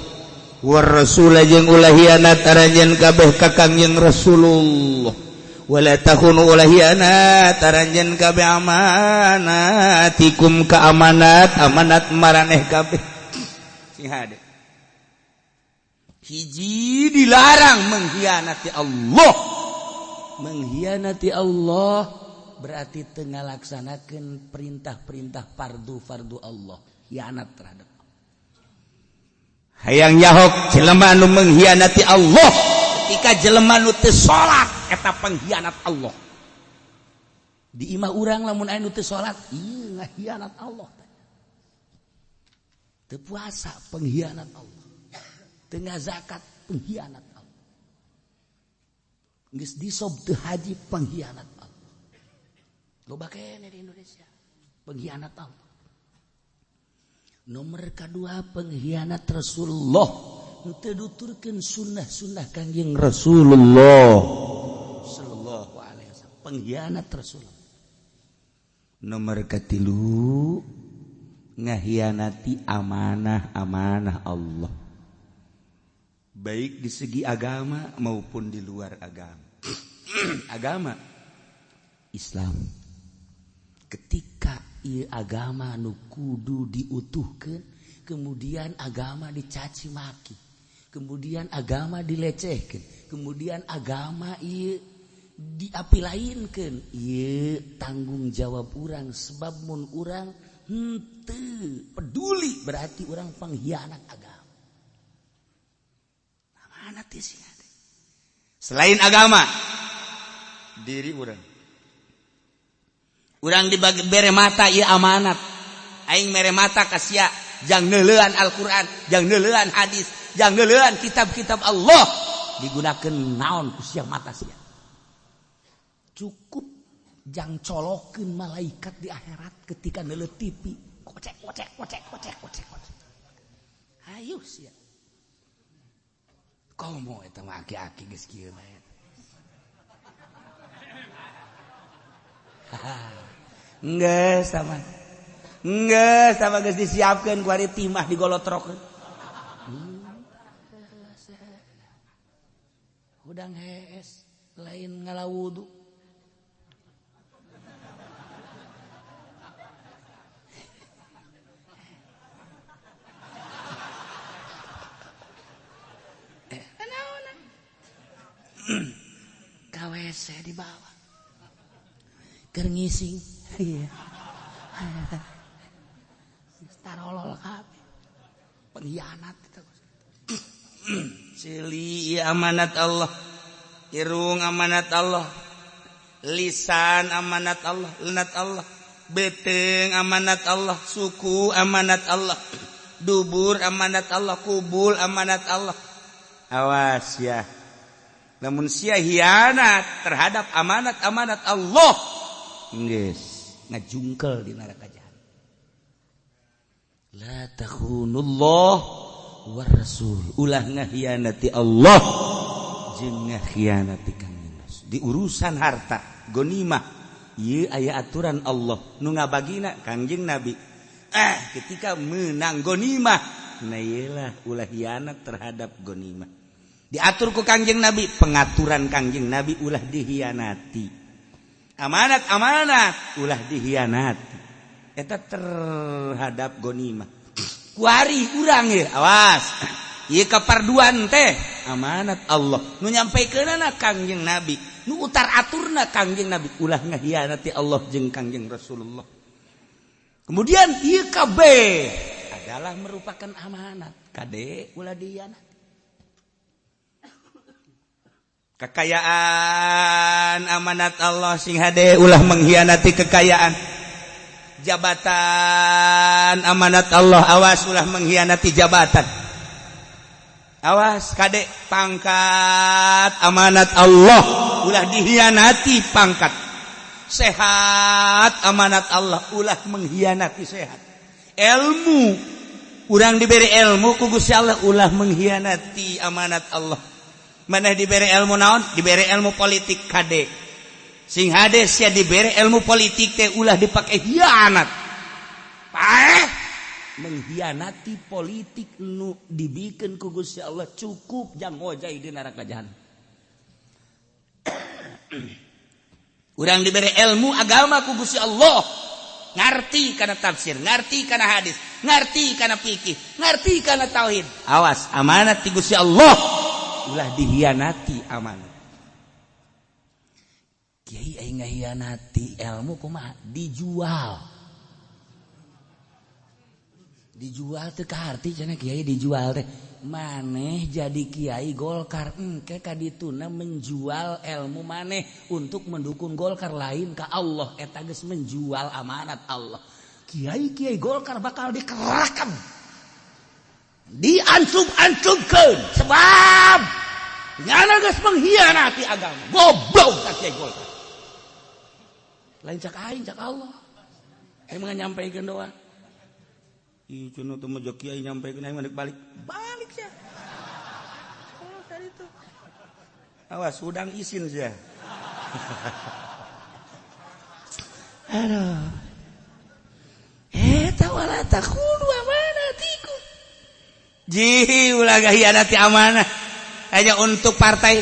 war rasul jeung ulah hianat aranjeun kabeh ka Kangjeng Rasulullah, wala takhunu ulah hianat aranjeun kabeh amanatikum ka amanat maraneh kabeh sing hade. Hiji dilarang mengkhianati Allah. Mengkhianati Allah berarti tengah laksanakan perintah-perintah fardu Allah, khianat terhadap Allah. Hayang yahok jelema anu mengkhianati Allah ketika jelema anu teu salat eta pengkhianat Allah. Di imah urang lamun aya nu teu salat, ieu ngakhianat Allah. Teu puasa pengkhianat Allah. Tengah zakat pengkhianat Allah. Geus disob teu haji pengkhianat Allah. Loba kene di Indonesia pengkhianat Allah. Nomor kedua pengkhianat Rasulullah, teu nuturkeun sunnah-sunnah Kangjeng Rasulullah sallallahu alaihi wasallam. Pengkhianat Rasulullah. Nomor katilu ngakhianati amanah-amanah Allah. Baik di segi agama maupun di luar agama. Agama Islam, ketika ieu agama nu kudu diutuhkeun, kemudian agama dicaci maki, kemudian agama dilecehkeun, kemudian agama ieu diapilainkeun, ieu tanggung jawab urang. Sebab mun urang henteu peduli berarti urang pengkhianat agama. Selain agama, diri urang dibagi bere mata ieu amanat. Aing mere mata ka sia, jang neuleuan Al-Qur'an, jang neuleuan hadis, jang neuleuan kitab-kitab Allah, digunakeun naon ku sia mata sia. Cukup jang colokeun malaikat di akhirat ketika neuleuh TV, kocek. Hayu sia. Komo eta mah aki-aki geus kieu mah. Geus sama geus disiapkeun ku ari timah digolotrokeun. Udang hees lain ngalawudu. KWC di bawah keur ngising iya tarolol kabeh pengkhianat itu. Cili amanat Allah, irung amanat Allah, lisan amanat Allah, lenat Allah, beteng amanat Allah, suku amanat Allah, dubur amanat Allah, kubul amanat Allah. Awas ya, namun sia hianat terhadap amanat-amanat Allah, geus ngajungkel di neraka jahanam. La takhunullah war rasul, ulah ngakhianati Allah jeung ngakhianati Kangjeng Rasul. Di urusan harta gonimah ieu aya aturan Allah nu ngabagina Kangjeng Nabi. Ketika menang gonimah, nah iyalah ulah hianat terhadap gonimah. Diatur ku Kangjeng Nabi, pengaturan Kangjeng Nabi ulah dihianati. Amanat-amanat ulah dihianati. Eta terhadap gonimah. Kuari urang ya, awas. ieu kaparduan teh amanat Allah nu nyampeikeunana Kangjeng Nabi nu utar aturna Kangjeng Nabi ulah ngahianati Allah jeung Kangjeng Rasulullah. Kemudian ieu kabeh adalah merupakan amanat kade ulah dihianati. Kekayaan amanat Allah sing hade ulah mengkhianati kekayaan. Jabatan amanat Allah awas ulah mengkhianati jabatan. Awas kade pangkat amanat Allah ulah dihianati pangkat. Sehat amanat Allah ulah mengkhianati sehat. Ilmu urang diberi ilmu ku Gusti Allah ulah mengkhianati amanat Allah. Maneh diberi ilmu naon? Diberi ilmu politik kade. Sing hade sia diberi ilmu politik teh ulah dipake hianat. Paeh menghianati politik nu dibikeun ku Gusti Allah cukup jang hojai di neraka jahanam. Urang diberi ilmu agama ku Gusti Allah, ngarti kana tafsir, ngarti kana hadis, ngarti kana fikih, ngarti kana tauhid. Awas amanat ti Gusti Allah ulah dihianati amanat. Kiai aing ngahianati ilmu kumaha? Dijual. Dijual teh ka arti cenah kiai dijual teh. Maneh jadi kiai Golkar engke kadituna menjual ilmu maneh untuk mendukung Golkar lain ka Allah eta geus menjual amanat Allah. Kiai-kiai Golkar bakal dikerakan. Diancub-ancubkeun sebab nyana geus mengkhianati agama. Goblok ka kiai Golkar. Lain cak aing cak Allah. Emang nyampaikeun doa. Ih cenah teu mah kiai nyampaikeun aing balik balik sia. Oh tadi tuh. Awas udang isin sia. Aduh. Eta wala takhulu amanatikum. Ji ulah gahianati amanah hanya untuk partai,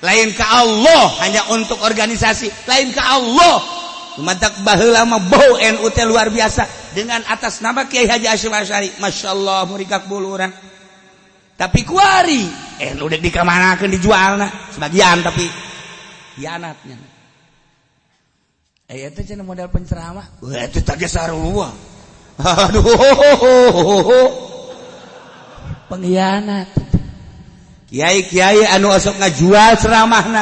lain ke Allah, hanya untuk organisasi, lain ke Allah. Matak baheula mah bau NU teh luar biasa dengan atas nama Kiai Haji Hasyim Asy'ari. Masyaallah murikak bulu urang. Tapi kuari NU dek dikamanakeun dijualna sebagian tapi hianatnya. Eta cenah model penceramah. Wah eta teh sarua. Aduh. Pengkhianat. Kiai-kiai anu asok ngajual ceramahna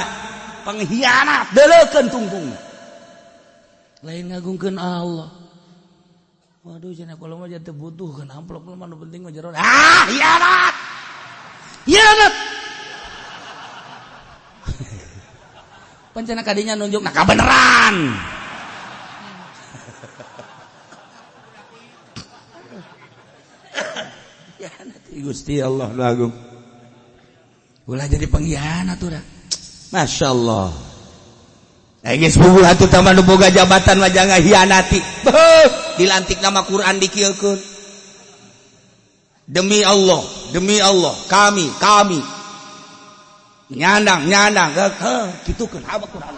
pengkhianat deleukeun tungtung. Lain ngagungkeun Allah. Waduh cenah kalau mah teu butuhkeun amplop mah nu penting mah jero. Ah, hianat. Hianat. Pancena kadinya nunjukna kabeneran. Gusti Allah nu agung. Ulah jadi pengkhianat urang. Masyaallah. Geus puguh atuh tambah nu boga jabatan mah jangan hianati. Dilantik nama Quran dikieukeun. Demi Allah, kami nyandang kitukeun haba Quran.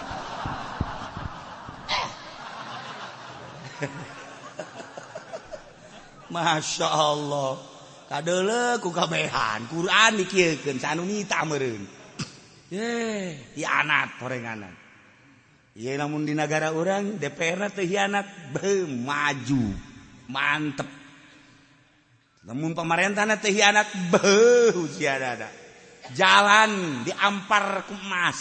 Masya Allah. Kadeuleu ku kabehan Quran dikieukeun sanu nita meureun. Hianat horenganan. Ieu lamun di negara urang DPR teh hianat maju mantep. Lamun pemerintahna teh hianat siada. Jalan diampar ku emas.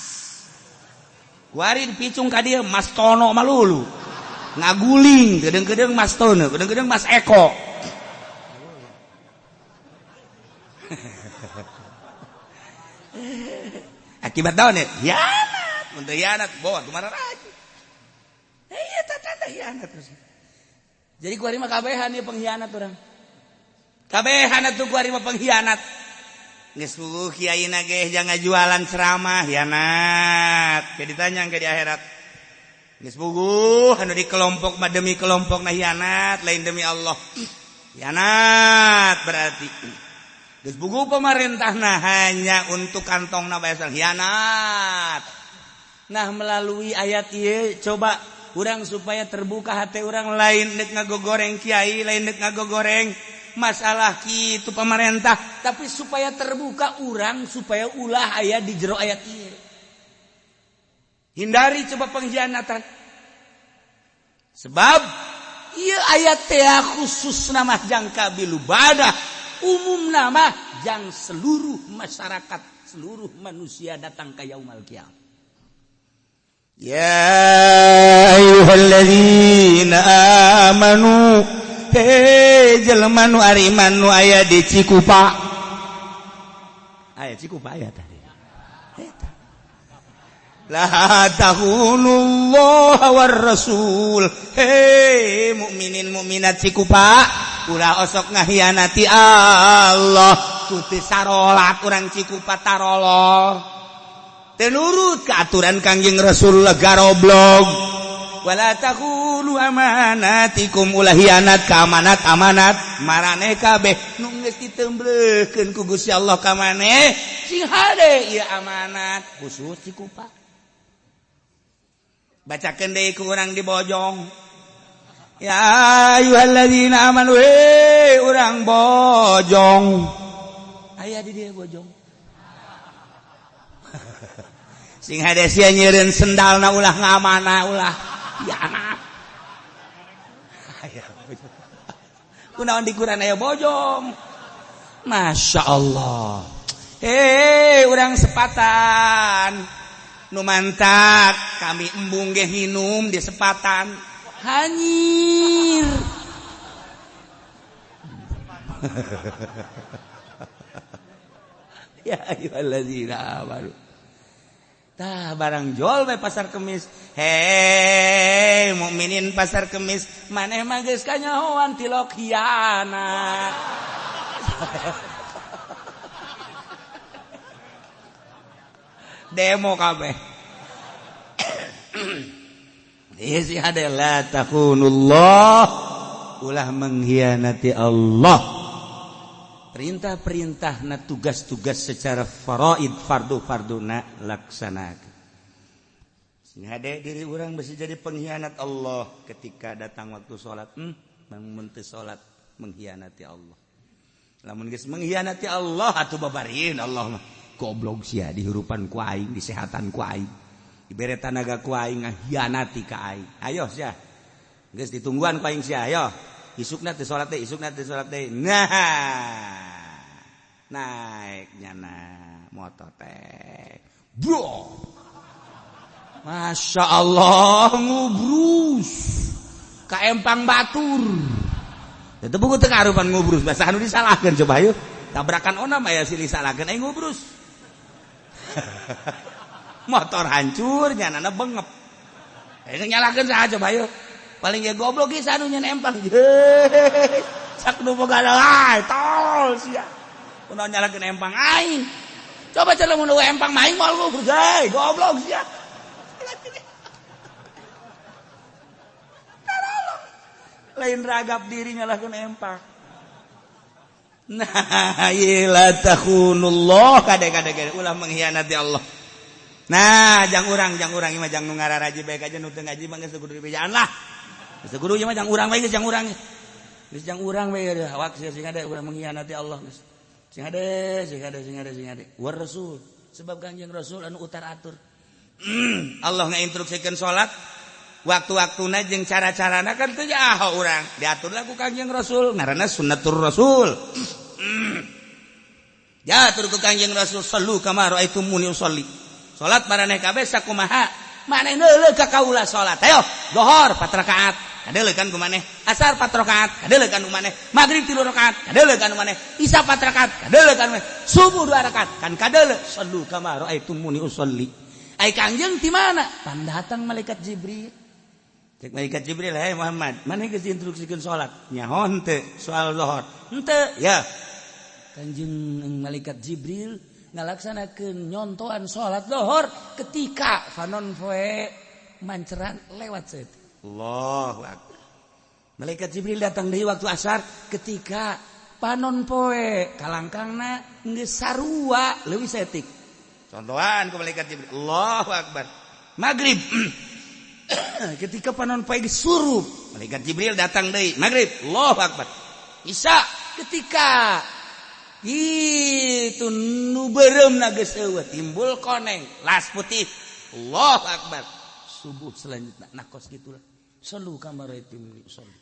Kuari dipicung ka dieu Mas Tono malulu. Ngaguling gedeung-gedeung Mas Tono, gedeung-gedeung Mas Eko. Akibat daun ya? Hianat, untuk hianat, bawa kemana lagi? Iya, tanda hianat terus. Jadi kuari mah kabehan ya pengkhianat orang. Kabehan atuh kuari mah pengkhianat. Geus puguh kiaina ge jangan jualan ceramah hianat. Kayak ditanya ke di akhirat. Geus puguh anu di kelompok mah demi kelompokna hianat, lain demi Allah. Hianat berarti. Geus puguh pemerintahna hanya untuk kantongna bae hianat. Nah melalui ayat ieu coba urang supaya terbuka hati urang lain deuk ngagogoreng kiai, lain deuk ngagogoreng masalah kitu pemerintah, tapi supaya terbuka urang supaya ulah aya di jero ayat ieu. Hindari coba pengkhianatan. Sebab ieu ayat teh khusus nama jang kabilubadah, umum nama jang seluruh masyarakat, seluruh manusia datang ka yaumul qiyamah. Ya ayyuhalladzina amanu, he jelema nu ariman nu aya di Cikupa. Aya Cikupa aya tadi. Eta. La tahunullah war rasul. He mukminin mukminat Cikupa, ulah osok ngahianati Allah. Tuti sarolat urang Cikupa tarolol. Tenurut ke aturan Kangjeng Rasulullah garoblog. Wala taqulu amanatikum, ulah hianat ka amanat maraneh kabeh nu geus ditembrekeun ku Gusti Allah ka maneh sing hade ieu amanat khusus Cikupa. Bacakeun deui ku urang di Bojong. Ya ayyuhalladzina amanu, urang Bojong. Aya di dieu Bojong. Sing hade sia nyeureun sendalna ulah ngamana ulah hianat. Kunaon di Quran aya Bojong. Masya Allah. Urang sepatan nu mantak kami embung ge hinum di sepatan hanyir. Ya ayyuhalladzina amanu. Tah barang jual we pasar Kemis. Hei mukminin pasar Kemis, maneh mah geus kanyahoan tilok hianat. Demo kabeh. Isi adalah takunullah, ulah mengkhianati Allah. Perintah-perintah na tugas-tugas secara faraid fardu-farduna laksanakeun. Sing hade diri urang bisa jadi pengkhianat Allah ketika datang waktu salat. Mun teu salat mengkhianati Allah. Lamun geus mengkhianati Allah atuh babarieun Allah mah. Goblok sia dihirupan ku aing, disehatan ku aing. Dibere tanaga ku aing nghianati ka aing. Ayo sia. Geus ditungguan ku aing sia, ayo. Isukna teh salat teh, isukna teh salat teh. Nah. Naiknya motor teh. Bro. Masya Allah ngubrus ka empang batur. Itu buku teu karupan ngubrus, bahasa anu disalahkeun coba ayo. Tabrakan onam aya silih salahkeun aya ngubrus. Motor hancur nyanana bengep. Aya nyalakeun saha coba ayo. Paling ya goblok ge sanu nyen empang. Sak nu boga lae tol sia. Kunaon nyalakeun empang aing. Coba cenah mun empang maing moal ngubrus hei goblok sia. Lain ragap diri nyalakeun empang. Nah, la takhunullah kade-kade ulah mengkhianati Allah. Nah, jang urang ieu mah jang nu ngararaji bae aja nu teu ngaji mah geus kudu dibejaan lah. Geus kudu ieu mah jang urang bae geus jang urang. Geus jang urang bae awak sing ada ulah mengkhianati Allah geus. Sing ada. War Rasul, sebab Kanjeng Rasul anu utar atur. Allah ngainstruksikeun salat, waktu-waktuna jeung cara-carana kan teu nyaho urang. Diatur lagu Kanjeng Rasul, ngaranna sunnatur Rasul. Diatur ku Kanjeng Rasul, sallu kama raaitumuni usolli. Salat maraneh kabeh sakumaha? Maneh neuleuh ka kaula salat. Ayo, zuhur 4 rakaat. Kadeuleuh kan kumaneh, asar 4 rakaat, kadeuleuh kan kumaneh, magrib 3 rakaat, kadeuleuh kan kumaneh, isya 4 rakaat, kadeuleuh kan kumaneh, subuh 2 rakaat, kan kadeuleuh. Sallu kama raaitumuni usolli. Ai Kangjeng ti mana? Pan datang malaikat Jibril. Cek malaikat Jibril, "Hai Muhammad, maneh geus diinstruksikeun salat?" Nyaho henteu, soal zuhur. Henteu, ya. Kanjeng malaikat Jibril ngalaksanakeun nyontoan salat zuhur ketika fanon poe manceran lewat seut. Allahu Akbar. Malaikat Jibril datang deui waktu asar ketika panon poe kalangkangna geus sarua leuwih setik. Contohan ku malaikat Jibril. Allahu Akbar. Maghrib ketika panon poe geus surup, malaikat Jibril datang deui. Maghrib. Allahu Akbar. Isya ketika itu nu bereumna geus eueuh timbul koneng las putih Allahu akbar subuh selanjutnya nakos gitulah sallu kama ra'aitumuni usolli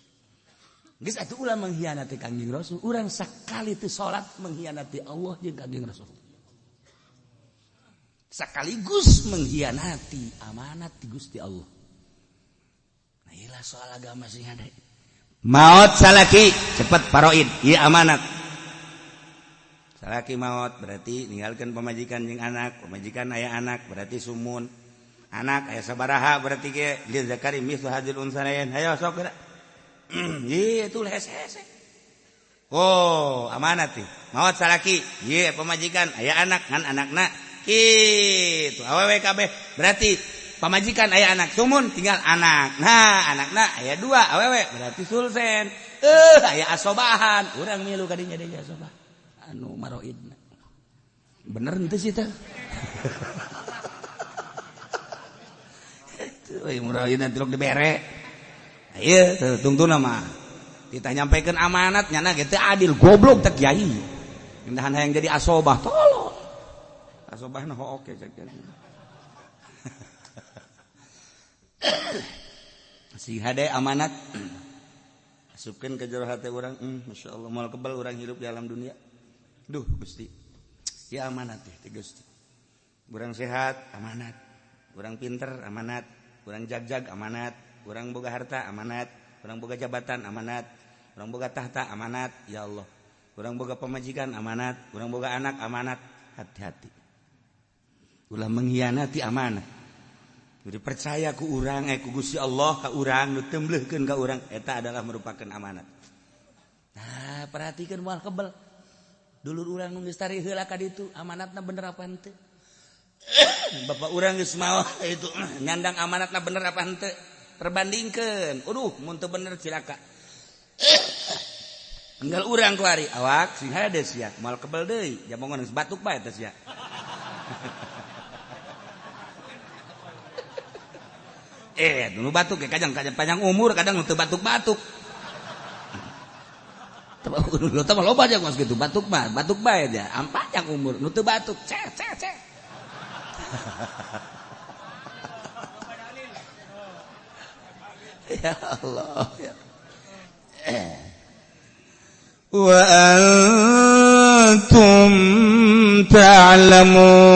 geus atuh ulah mengkhianati Kangjeng Rasul urang sakali teu salat mengkhianati Allah jeung Kangjeng Rasul sekaligus mengkhianati amanat di Gusti Allah nah iyalah soal agama sing ada maut salaki cepat paroid ieu amanat salaki maut berarti ninggalkeun pamajikan jeung anak pamajikan aya anak berarti sumun anak aya sabaraha berarti ge lil zakari mislu hadzal unsarain hayo sok geura ieu tuh hese-hese oh amanat teh maut salaki ieu pamajikan aya anak ngan anakna kitu awewe kabeh berarti pamajikan aya anak sumun tinggal anak nah anakna aya 2 awewe berarti sulsen aya asobahan urang milu ka dinya deui asobah anu maroidna bener henteu sih teh tuh maroidna tilok dibere ieu tungtuna mah kita nyampaikan amanat nyana ge teu adil goblok teh kiai indahan hayang jadi asobah tolol asobahna oke cek si hade amanat asupkeun ke jero hate urang masyaallah moal kebal urang hirup di alam dunia duh Gusti ya amanat teh Gusti urang sehat amanat urang pinter amanat urang jagjag amanat urang boga harta amanat urang boga jabatan amanat urang boga tahta amanat ya Allah urang boga pamajikan amanat urang boga anak amanat hati-hati ulah mengkhianati amanat jadi percaya ku urang ku Gusti Allah ka urang nu tembleuhkeun ka urang eta adalah merupakan amanat nah perhatikeun moal kebal dulur urang nu geus tari heula ka ditu amanatna bener apa henteu bapak urang geus maot itu nyandang amanatna bener apa henteu perbandingkeun mun teu bener cilaka enggal urang kuari awak sing hades ya moal kebal deui jamongan geus batuk bae teh sia dulu batuk ya kadang panjang umur kadang nu teu batuk-batuk. Lu teh loba aja geus kitu batuk bae dia. Panjang umur nu teu batuk. Cek. Ya Allah ya. Wa antum ta'lamun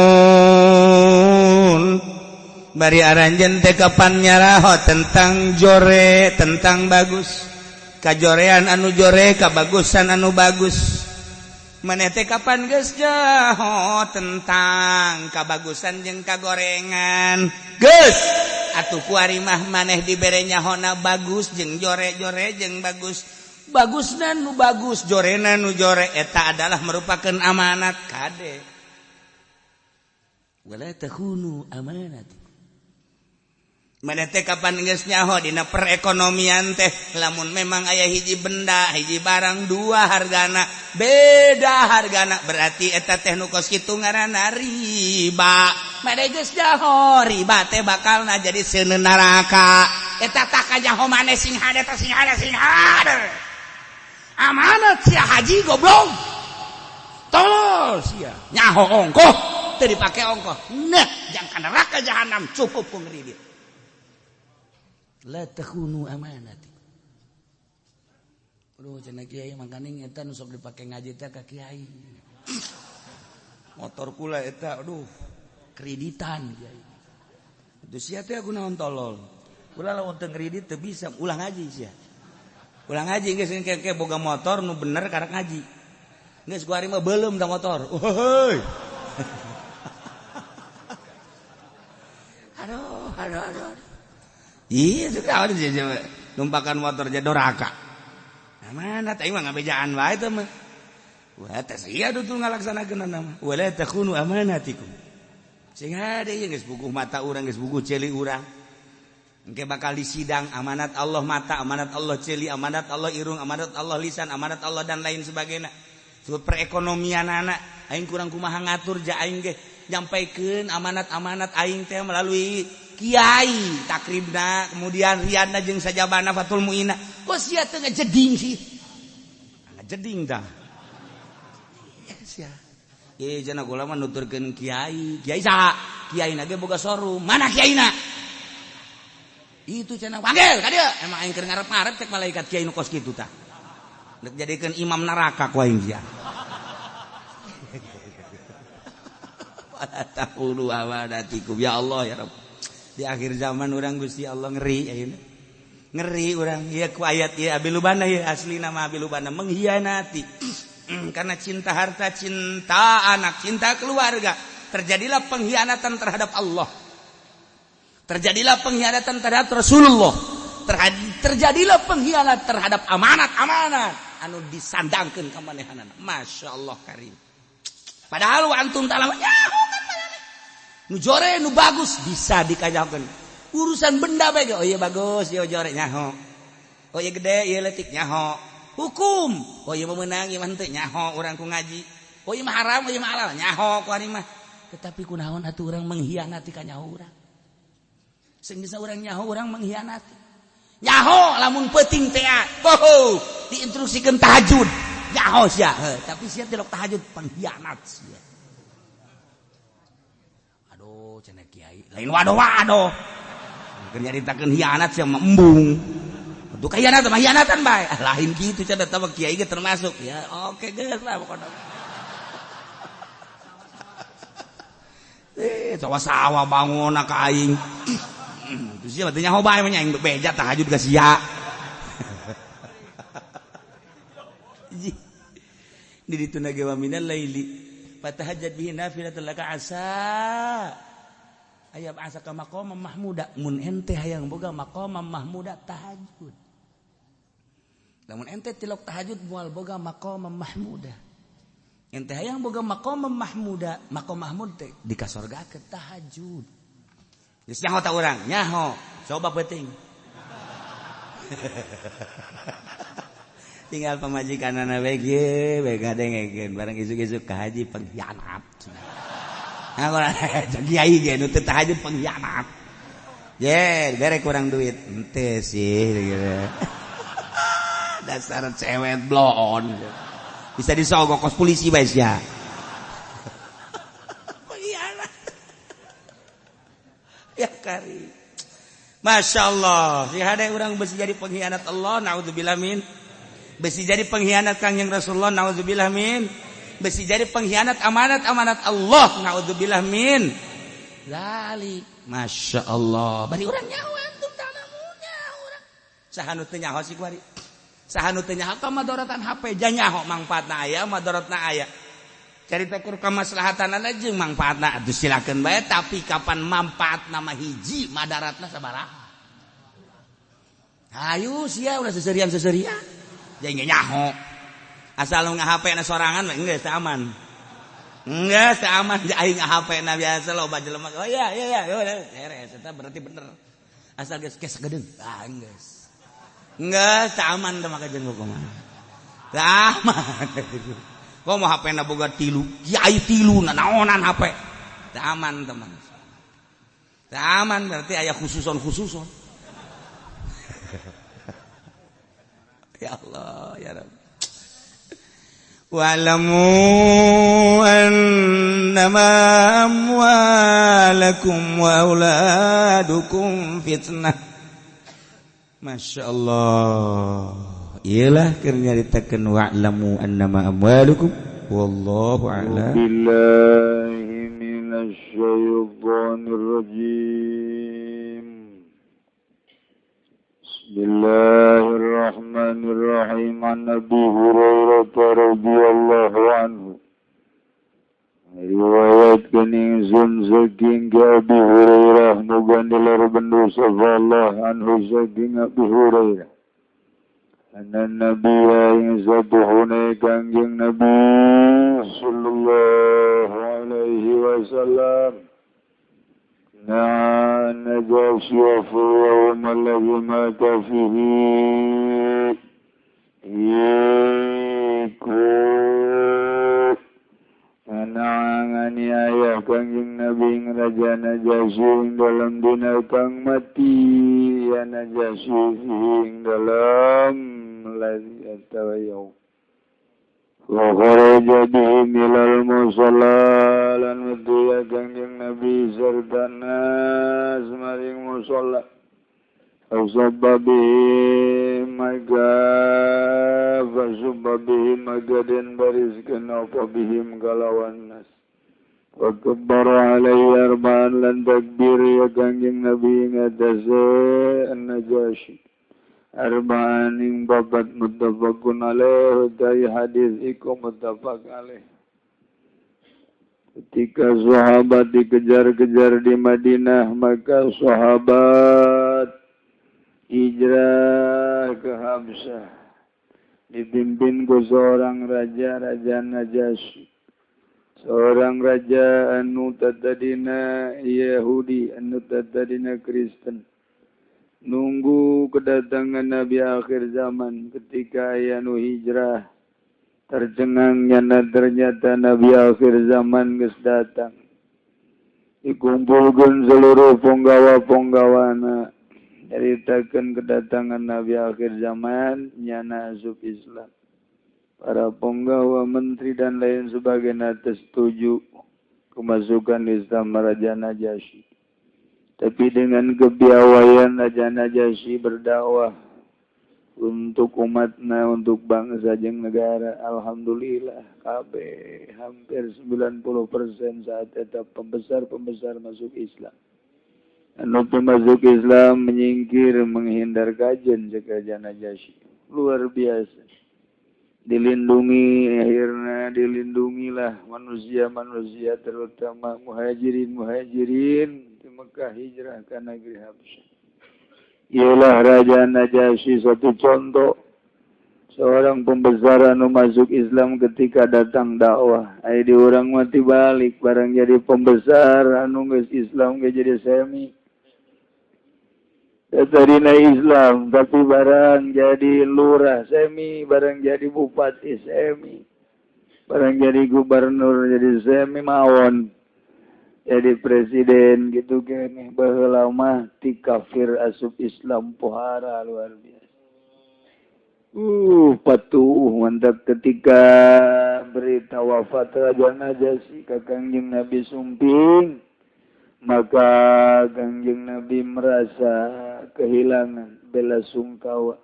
bari aranjeun teh kapan nyaraho tentang jore tentang bagus kajorean anu jore kabagusan anu bagus maneh teh kapan geus nyaho tentang kabagusan jeung kagorengan geus atuh kuari mah maneh dibere nyahona bagus jeung jore-jore jeung bagusna nu bagus jorena nu jore eta adalah merupakan amanat kade wala takhunu amanat maneh teh kapan geus nyaho dina perekonomian teh lamun memang aya hiji benda hiji barang 2 hargana beda hargana berarti eta teh nu kos kitu ngaranna riba maneh geus nyaho riba teh bakalna jadi seuneun neraka eta tah kanyaho maneh sing hade amanat sia haji goblok tolol sia nyaho ongkoh teu dipake ongkoh nah jang ka neraka jahanam cukup ku ngeuridit la takhunu amanati aduh cenah kiai mangkaning eta nu sok dipake ngaji teh ka kiai motor kula eta aduh kreditan kiai itu sia teh aku naon tolol kula lamun teu ngredit teu bisa ulang ngaji sia ulang ngaji geus engke boga motor nu bener karek ngaji geus ku ari mah beuleum da motor heuy aduh iya suka ada numpakan motor jadi doraka mana teh mah ngabejaan wae teh mah wah teh sia dutul ngalaksanakeun nama wala takhunu amanatikum sing hade geus bukuh mata urang geus bukuh ceuli urang engke bakal disidang amanat Allah mata amanat Allah ceuli amanat Allah irung amanat Allah lisan amanat Allah dan lain sebagainya sebab perekonomian anak aing kurang kumaha ngatur ja aing ge nyampaikeun amanat-amanat aing teh melalui kiai takribna kemudian riadna jeung sajabana fatul muina kok sia teu ngajeding sih jeding dah. Yes ya. Ye cenah kula mah nuturkeun kiai. Kiai saha? Kiai na ge boga sorum. Mana kiaina? Itu cenah panggil ka dieu. Emang aing keur ngarep-ngarep cek malaikat kiai nu kos kitu tah. Nek jadikeun imam neraka ku aing sia. Wala taqulu awadatikum ya Allah ya Rabb. Di akhir zaman urang Gusti Allah ngeri ayeuna. Ngeri urang ieu ku ayat ieu abilubana ieu asli nama abilubana mengkhianati. Karena cinta harta, cinta anak, cinta keluarga, terjadilah pengkhianatan terhadap Allah. Terjadilah pengkhianatan terhadap Rasulullah. Terjadilah pengkhianatan terhadap amanat-amanat anu disandangkeun ka manehanana. Masyaallah karim. Padahal antum ta'ala nyaho kan maneh. Nu jore nu bagus bisa dikajakeun. Urusan benda bae oh iya bagus, ieu jore nyaho. Oh iya gede, ieu leutik nyaho. Hukum oh iya meunang ieu mah henteu nyaho urang ku ngaji. Oh iya mah haram, oh iya mah halal nyaho ku ari mah. Tetapi kunaon atuh urang mengkhianati ka nyaho urang. Sing bisa urang nyaho urang mengkhianati. Nyaho lamun peuting teh poho diinstruksikeun tahajud. Nyaho sia, tapi sia tilok tahajud pengkhianat sia. Aduh cenah kiai, lain waduh-waduh. Keur nyaritakeun hianat sia mah embung. Untuk khianatan mah khianatan bae. Lain kitu cenah tah kiai ge termasuk. Ya oke geus lah pokona. Sawa-sawa bangun ka aing. Terus sia teh nyaho bae mah nya aing beja tahajud ka sia. Di dituna ge wa minal laili fatahajjat bihi nafilatan laka asa aya asaka maqamam mahmuda mun ente hayang boga maqamam mahmuda tahajud. Lamun ente tilok tahajud moal boga maqamam mahmuda. Ente hayang boga maqamam mahmuda, maqam mahmud teh dikasorgakeun tahajud. Geus nyaho ta urang? Nyaho. Coba peuting. Tinggal pamajikanana we ge, we gadengekeun bareng isuk-isuk ka haji pengkhianat. Nah, kalau kiai ge nu teu tahajud pengkhianat. Ye, bere kurang duit. Henteu sih gitu. Dasar cewek blon. Bisa disogok kos polisi bae sia. Pengkhianat. Ya kari. Masyaallah, si hade urang besi jadi pengkhianat Allah, naudzubillah min. Besi jadi pengkhianat Kangjeng Rasulullah, naudzubillah min. Besi jadi pengkhianat amanat-amanat Allah, naudzubillah min. Lali, masya Allah. Bari urang nyaho antum tanamunya urang. Saha nu teu nyaho sih kuari. Saha nu teu nyaho ka madoratan HP ja nyaho mangpaatna aya, madaratna aya. Carita keur kamaslahatanna jeung mangpaatna atuh silakeun bae, tapi kapan manfaatna mah hiji, madaratna sabaraha. Hayu sia ulah seserian-seserian. Jangan nyaho. Asal lu ngahape na sorangan geus teu aman. Geus teu aman aing ngahape na biasa loba jelema. Oh iya beres eta berarti bener. Asal geus sagedeung. Ah geus. Geus teu aman teh maka jeung kumaha. Teu aman. Kok mau HP na boga 3. Kiai 3 naonan HP. Teu aman teman. Teu aman berarti aya khususon. Ya Allah ya Rabb. Wa'lamu annama amwalakum wa auladukum fitnah. Masya Allah. Iyalah keur nyaritakeun wa'lamu annama amwalukum wallahu a'lam. Billahi minasy syaithanir rajim. Bismillahirrahmanirrahim. An Nabi Hurairah radhiyallahu anhu. Riwayat kening sun saking Abi Hurairah muga dilarban dosa Allah anhu saking Abi Hurairah. Anna Nabi yang sabuhune Kangjeng Nabi sallallahu alaihi wasallam Najasyi fi yawm alladhi mata fihi ikut anangani ayah Kangjeng Nabi Raja Najasyi dalam dina kang mati ya Najasyi dalam ladzi atawayaw wa kharaja bihim ilal musalla lan metu kanjeng Nabi serta nas maring musalla Fasubba bihim maga Fasubba bihim maga dan bariskan apa bihim kalawan nas Wa kabbara alaihi arba'an lan takbir ya kanjeng Nabi ngatasi an-Najashi arba'an ing babat muttafaqun alaih dari hadis iku muttafaq alaih. Ketika sahabat dikejar-kejar di Madinah, maka sahabat hijrah ke Habsyah dipimpin ke seorang raja Najasyi, seorang raja anu tadina Yahudi, anu tadina Kristen. Nunggu kedatangan Nabi akhir zaman ketika anu hijrah tercengangnya ternyata Nabi akhir zaman geus datang. Dikumpulkan seluruh penggawa-penggawana ceritakan kedatangan Nabi akhir zaman nyana asup Islam. Para penggawa, menteri dan lain sebagainya setuju kemasukan Islam Raja Najasyi. Tapi dengan kepiawaian Raja Najasyi berdakwah untuk umatnya, untuk bangsa jeung negara. Alhamdulillah, kabeh hampir 90% saat eta pembesar-pembesar masuk Islam. Anu masuk Islam menyingkir, menghindar kajen jeung Raja Najasyi. Luar biasa. Dilindungi, akhirnya dilindungilah manusia-manusia terutama muhajirin di Mekah hijrah ke negeri Habsyah. Ialah Raja Najasyi satu contoh seorang pembesar anu masuk Islam ketika datang dakwah. Ai di urang mati balik barang jadi pembesar anu geus Islam ge jadi semi. Tadina Islam, tapi barang jadi lurah semi, barang jadi bupati semi, barang jadi gubernur jadi semi mawon, jadi presiden gitu gini. Baheula mah ti kafir asup Islam pohara luar biasa. Patuh mantap ketika berita wafat Raja Najasyi ka Kangjeng Nabi sumping. Maka Kangjeng Nabi merasa kehilangan bela sungkawa.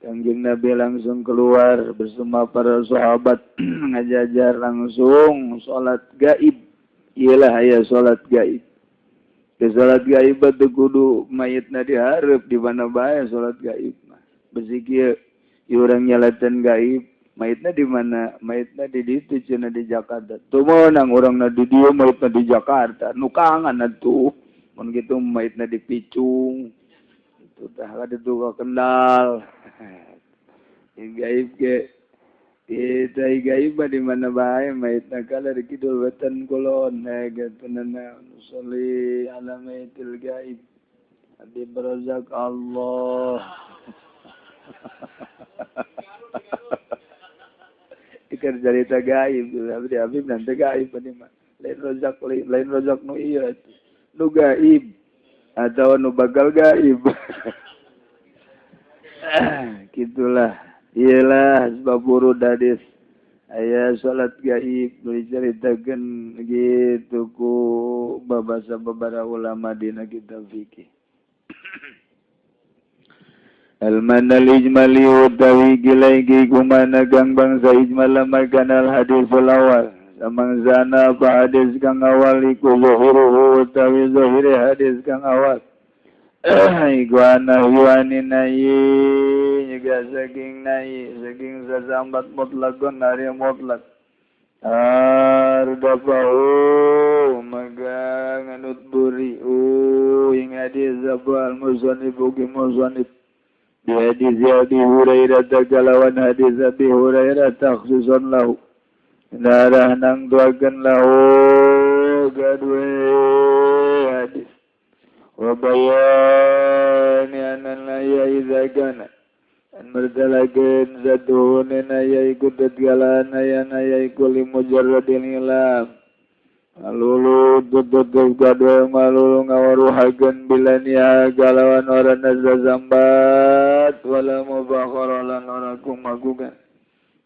Kangjeng Nabi langsung keluar bersama para sahabat ngajajar langsung salat gaib. Ialah aya salat gaib. Ke salat gaib teh kudu mayitna dihareup di mana bae salat gaib mah. Besi kieu urang nyalaten gaib, mayitna di mana? Mayitna di ditu cenah di Jakarta. Tuh meunang urangna di dieu mayitna di Jakarta. Nu kangen atuh. Mun kitu mayitna di Picung. Itu tah kaditu ka Kendal. Gaib ge kita gaib di mana bae mayitna kala di kidul wetan kulon gatunana nusolli ala maitil gaib. Habib Razak Allah. Ikan cerita gaib, Habib nanti gaib ini mah. Lain rozak nu iya, nu gaib atau nu bakal gaib. Gitulah, iyalah sebab urut hadis. Aya salat gaib diceritakan gitu ku babasa babara ulama dina kitab fikih. Al-manal ijmali utawi gilaigi kumana kang bangsa ijmal makanal hadis awal samang zana pa hadis kang awal iku zuhuruhu utawi zuhiri hadis kang awal iku anahyuani nayi juga saking nayi saking sasambat mutlakun hari mutlak ardafahu maga nganut buri ing hadis zabal musonib ugi musonib di hadis Abi Hurairah kalawan hadis Abi Hurairah takhsusun lahu darah nang duakeun lahu gadwe hadis wa bayani anna ya idza kana an merdalakeun zadun ya ikut dadgalan ya ikut limujarradil ilam malulu tutut gadwe malulu ngawaruhakeun bilania galawan orang nazar zambat wala mubakharalan orang kumagugan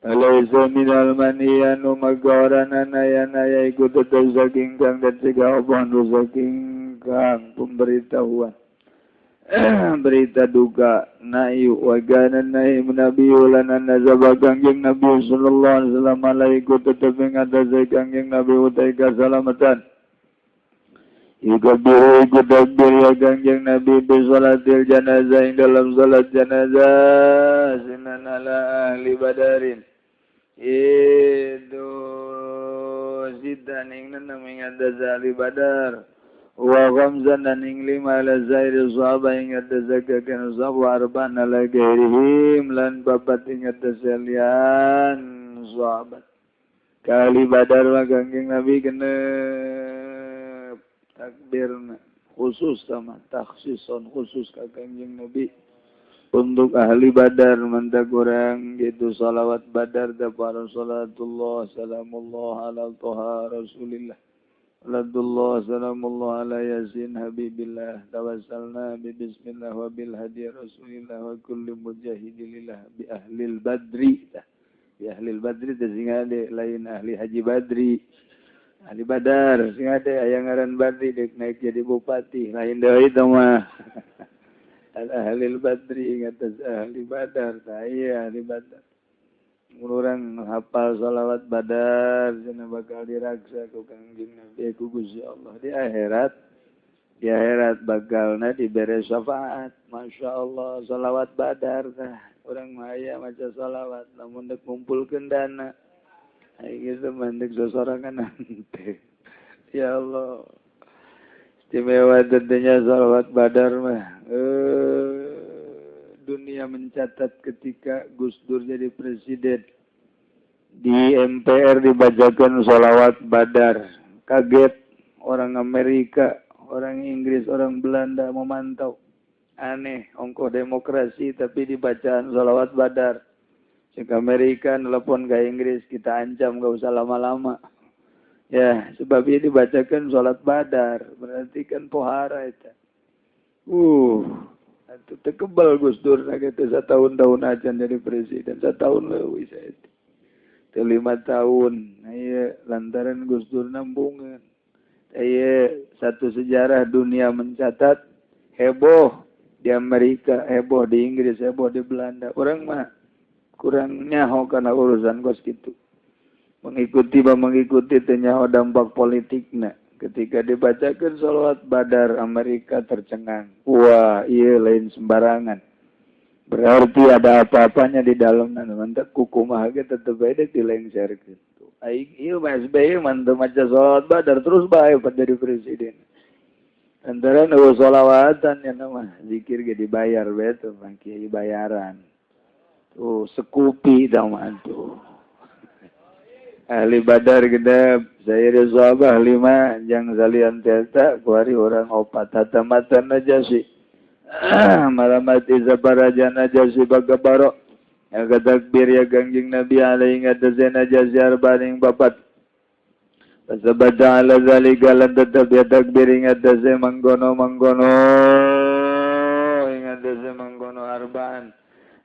Alaysa minal maniyanu magaranana yanaya ikut tetap saking kang dan cegah apa saking kang pemberitahuan berita duka nayu waganan nahi nabi ulanan nazaba kangjeng nabi sallallahu alaihi wasallam alaiku tetap mengatasai kangjeng nabi utai keselamatan ikut takbir ya kangjeng nabi bisolatil janazah dalam salat janazah sinan ala ahli badarin itu sitan ing neneng ada ahli badar wa khamsan dan ing lima ala zairi sahaba ing ada zakakan sahaba arba'an ala gairihim lan babat ing ada selian sahabat kali badar wa kangjeng nabi kena takbirna khusus sama takhsisun khusus ka kangjeng nabi untuk ahli badar mantak kurang gitu salawat badar da para salatullah salamullah ala toha rasulillah salatullah salamullah ala yasin habibillah tawassalna bi bismillah wa bil hadi rasulillah wa kulli mujahidillah bi ahlil badri sing lain ahli haji badri ahli badar sing ada aya ngaran badri dek naik jadi bupati lain deui teh mah ahli badri ingat ahli badar saya ahli badar orang hafal salawat badar cenah bakal diraksa ku kangjeng Nabi ku Gusti Allah di akhirat bagalna dibere syafaat masyaallah salawat badar tah urang mah aya maca salawat lamun dek ngumpulkeun dana aya geus mandek sosorangan teh ya Allah istimewa tentunya salawat badar mah dunia mencatat ketika Gus Dur jadi presiden di MPR dibacakan salawat badar kaget orang Amerika orang Inggris orang Belanda memantau aneh ongkoh demokrasi tapi dibacaan salawat badar cek Amerika nelpon ke Inggris kita ancam gak usah lama-lama. Ya, sebab ini dibacakan sholat badar. Berarti kan pohara itu. Itu tekebal Gus Dur. Itu 1 tahun aja jadi presiden. 1 tahun lebih saya itu. 5 tahun. Iya, lantaran Gus Dur nambungan. Iya, satu sejarah dunia mencatat. Heboh di Amerika, heboh di Inggris, heboh di Belanda. Orang mah kurang nyaho karena urusan kos gitu. Mengikuti tenyaho dampak politiknya. Ketika dibacakan salawat badar Amerika tercengang. Wah, iya lain sembarangan. Berarti ada apa-apanya di dalamnya. Mantap kukumah ge tetep bae dilengser gitu. Aing ieu mah SBY mantep maca salawat badar terus bae jadi presiden. Antara nu salawatan ya nama zikir ge dibayar bae tuh mah kieu bayaran. Tuh sekupi daman tuh. Ahli badar gedap saya di sahabat 5 jang zalian teta kuari orang opat hatamatan najasi malamati zabaraja najasi bagabaro yang takbir ya gangjing Nabi alaihi ngadase najasi arbaning babat pasabada ala zalika lan tetap ya takbir ngadase manggono ngadase manggono arbaan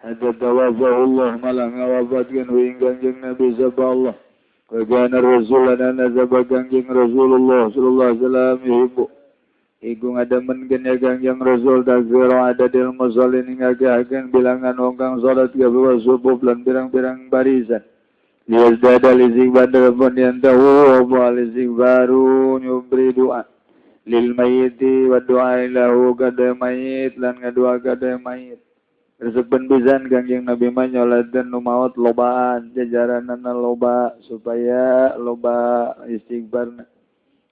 hatta tawafahullah malang ngawafatkan hu gangjing Nabi sallallahu Wajana Rasulullah nazaba gangjeng Rasulullah sallallahu alaihi wasallam ibu iku ngadamen ya gangjeng Rasul takbir ada di musallin ngagahaken bilangan wong kang salat kabeh subuh lan pirang-pirang barisan liyazdada lizibar pun yantahu wa lizibaru nyubri doa lil mayyiti wa doa lahu kada mayit lan ngadua kada mayit Resepen pisan kangjeng Nabi mah nyolaten nu maot lobaan jajaranana loba supaya loba istighfar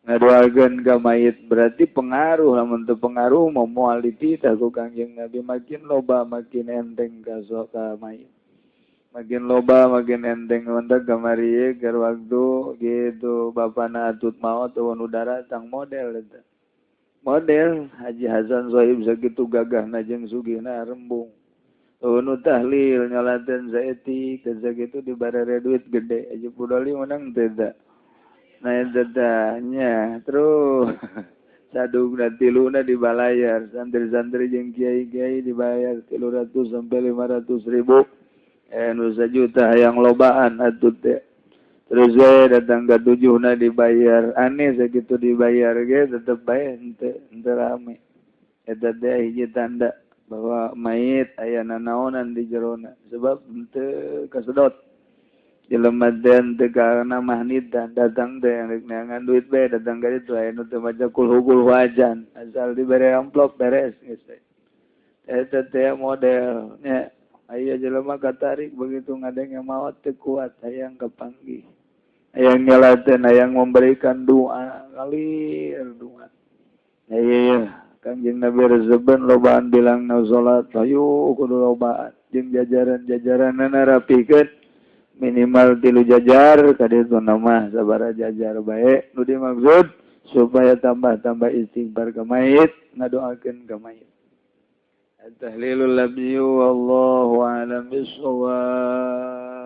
ngadoakeun ka mayit berarti pengaruh lamun teu pengaruh moal dititah ku kangjeng Nabi makin loba makin enteng ka mayit makin loba makin enteng untuk kamari keur waktu gitu bapana atut maot eueun udara tang model eta model Haji Hasan Sohib sakitu gagahna jeung sugihna rembung nu tahlil nyolaten saetik sakitu dibarere duit gede aja pudoli menang teda nah tetanya terus sadugna tiluna dibalayar santri-santri jeung kiai-kiai dibayar 300 sampai 500 ribu nusa juta hayang lobaan atuh teh. Terus saya datang ke 7 dibayar. Aneh segitu dibayar ge tetep bae henteu rame. Eta teh hiji tanda bahwa mayit aya nanaonan di jerona sebab henteu kasedot. Jelema teh henteu kana mahnid dan datang teh rek neangan duit bae datang ka ditu aya nu teu maca kulhugul wajan asal dibere amplop beres geus. Eta teh model nya aya jelema katarik begitu ngadenge maot teu kuat hayang kapanggih. Hayang nyalateun hayang memberikan doa ngalir doa. Iya Kangjeng Nabi reseben lobaan bilangna salat ayo kudu lobaan jeung jajaran-jajaranna rapikeun minimal 3 jajar ka ditu mah sabaraha jajar bae nu dimaksud supaya tambah-tambah istighfar ka mayit ngadoakeun ka mayit. Tahlilul labzi wallahu a'lam bissawab.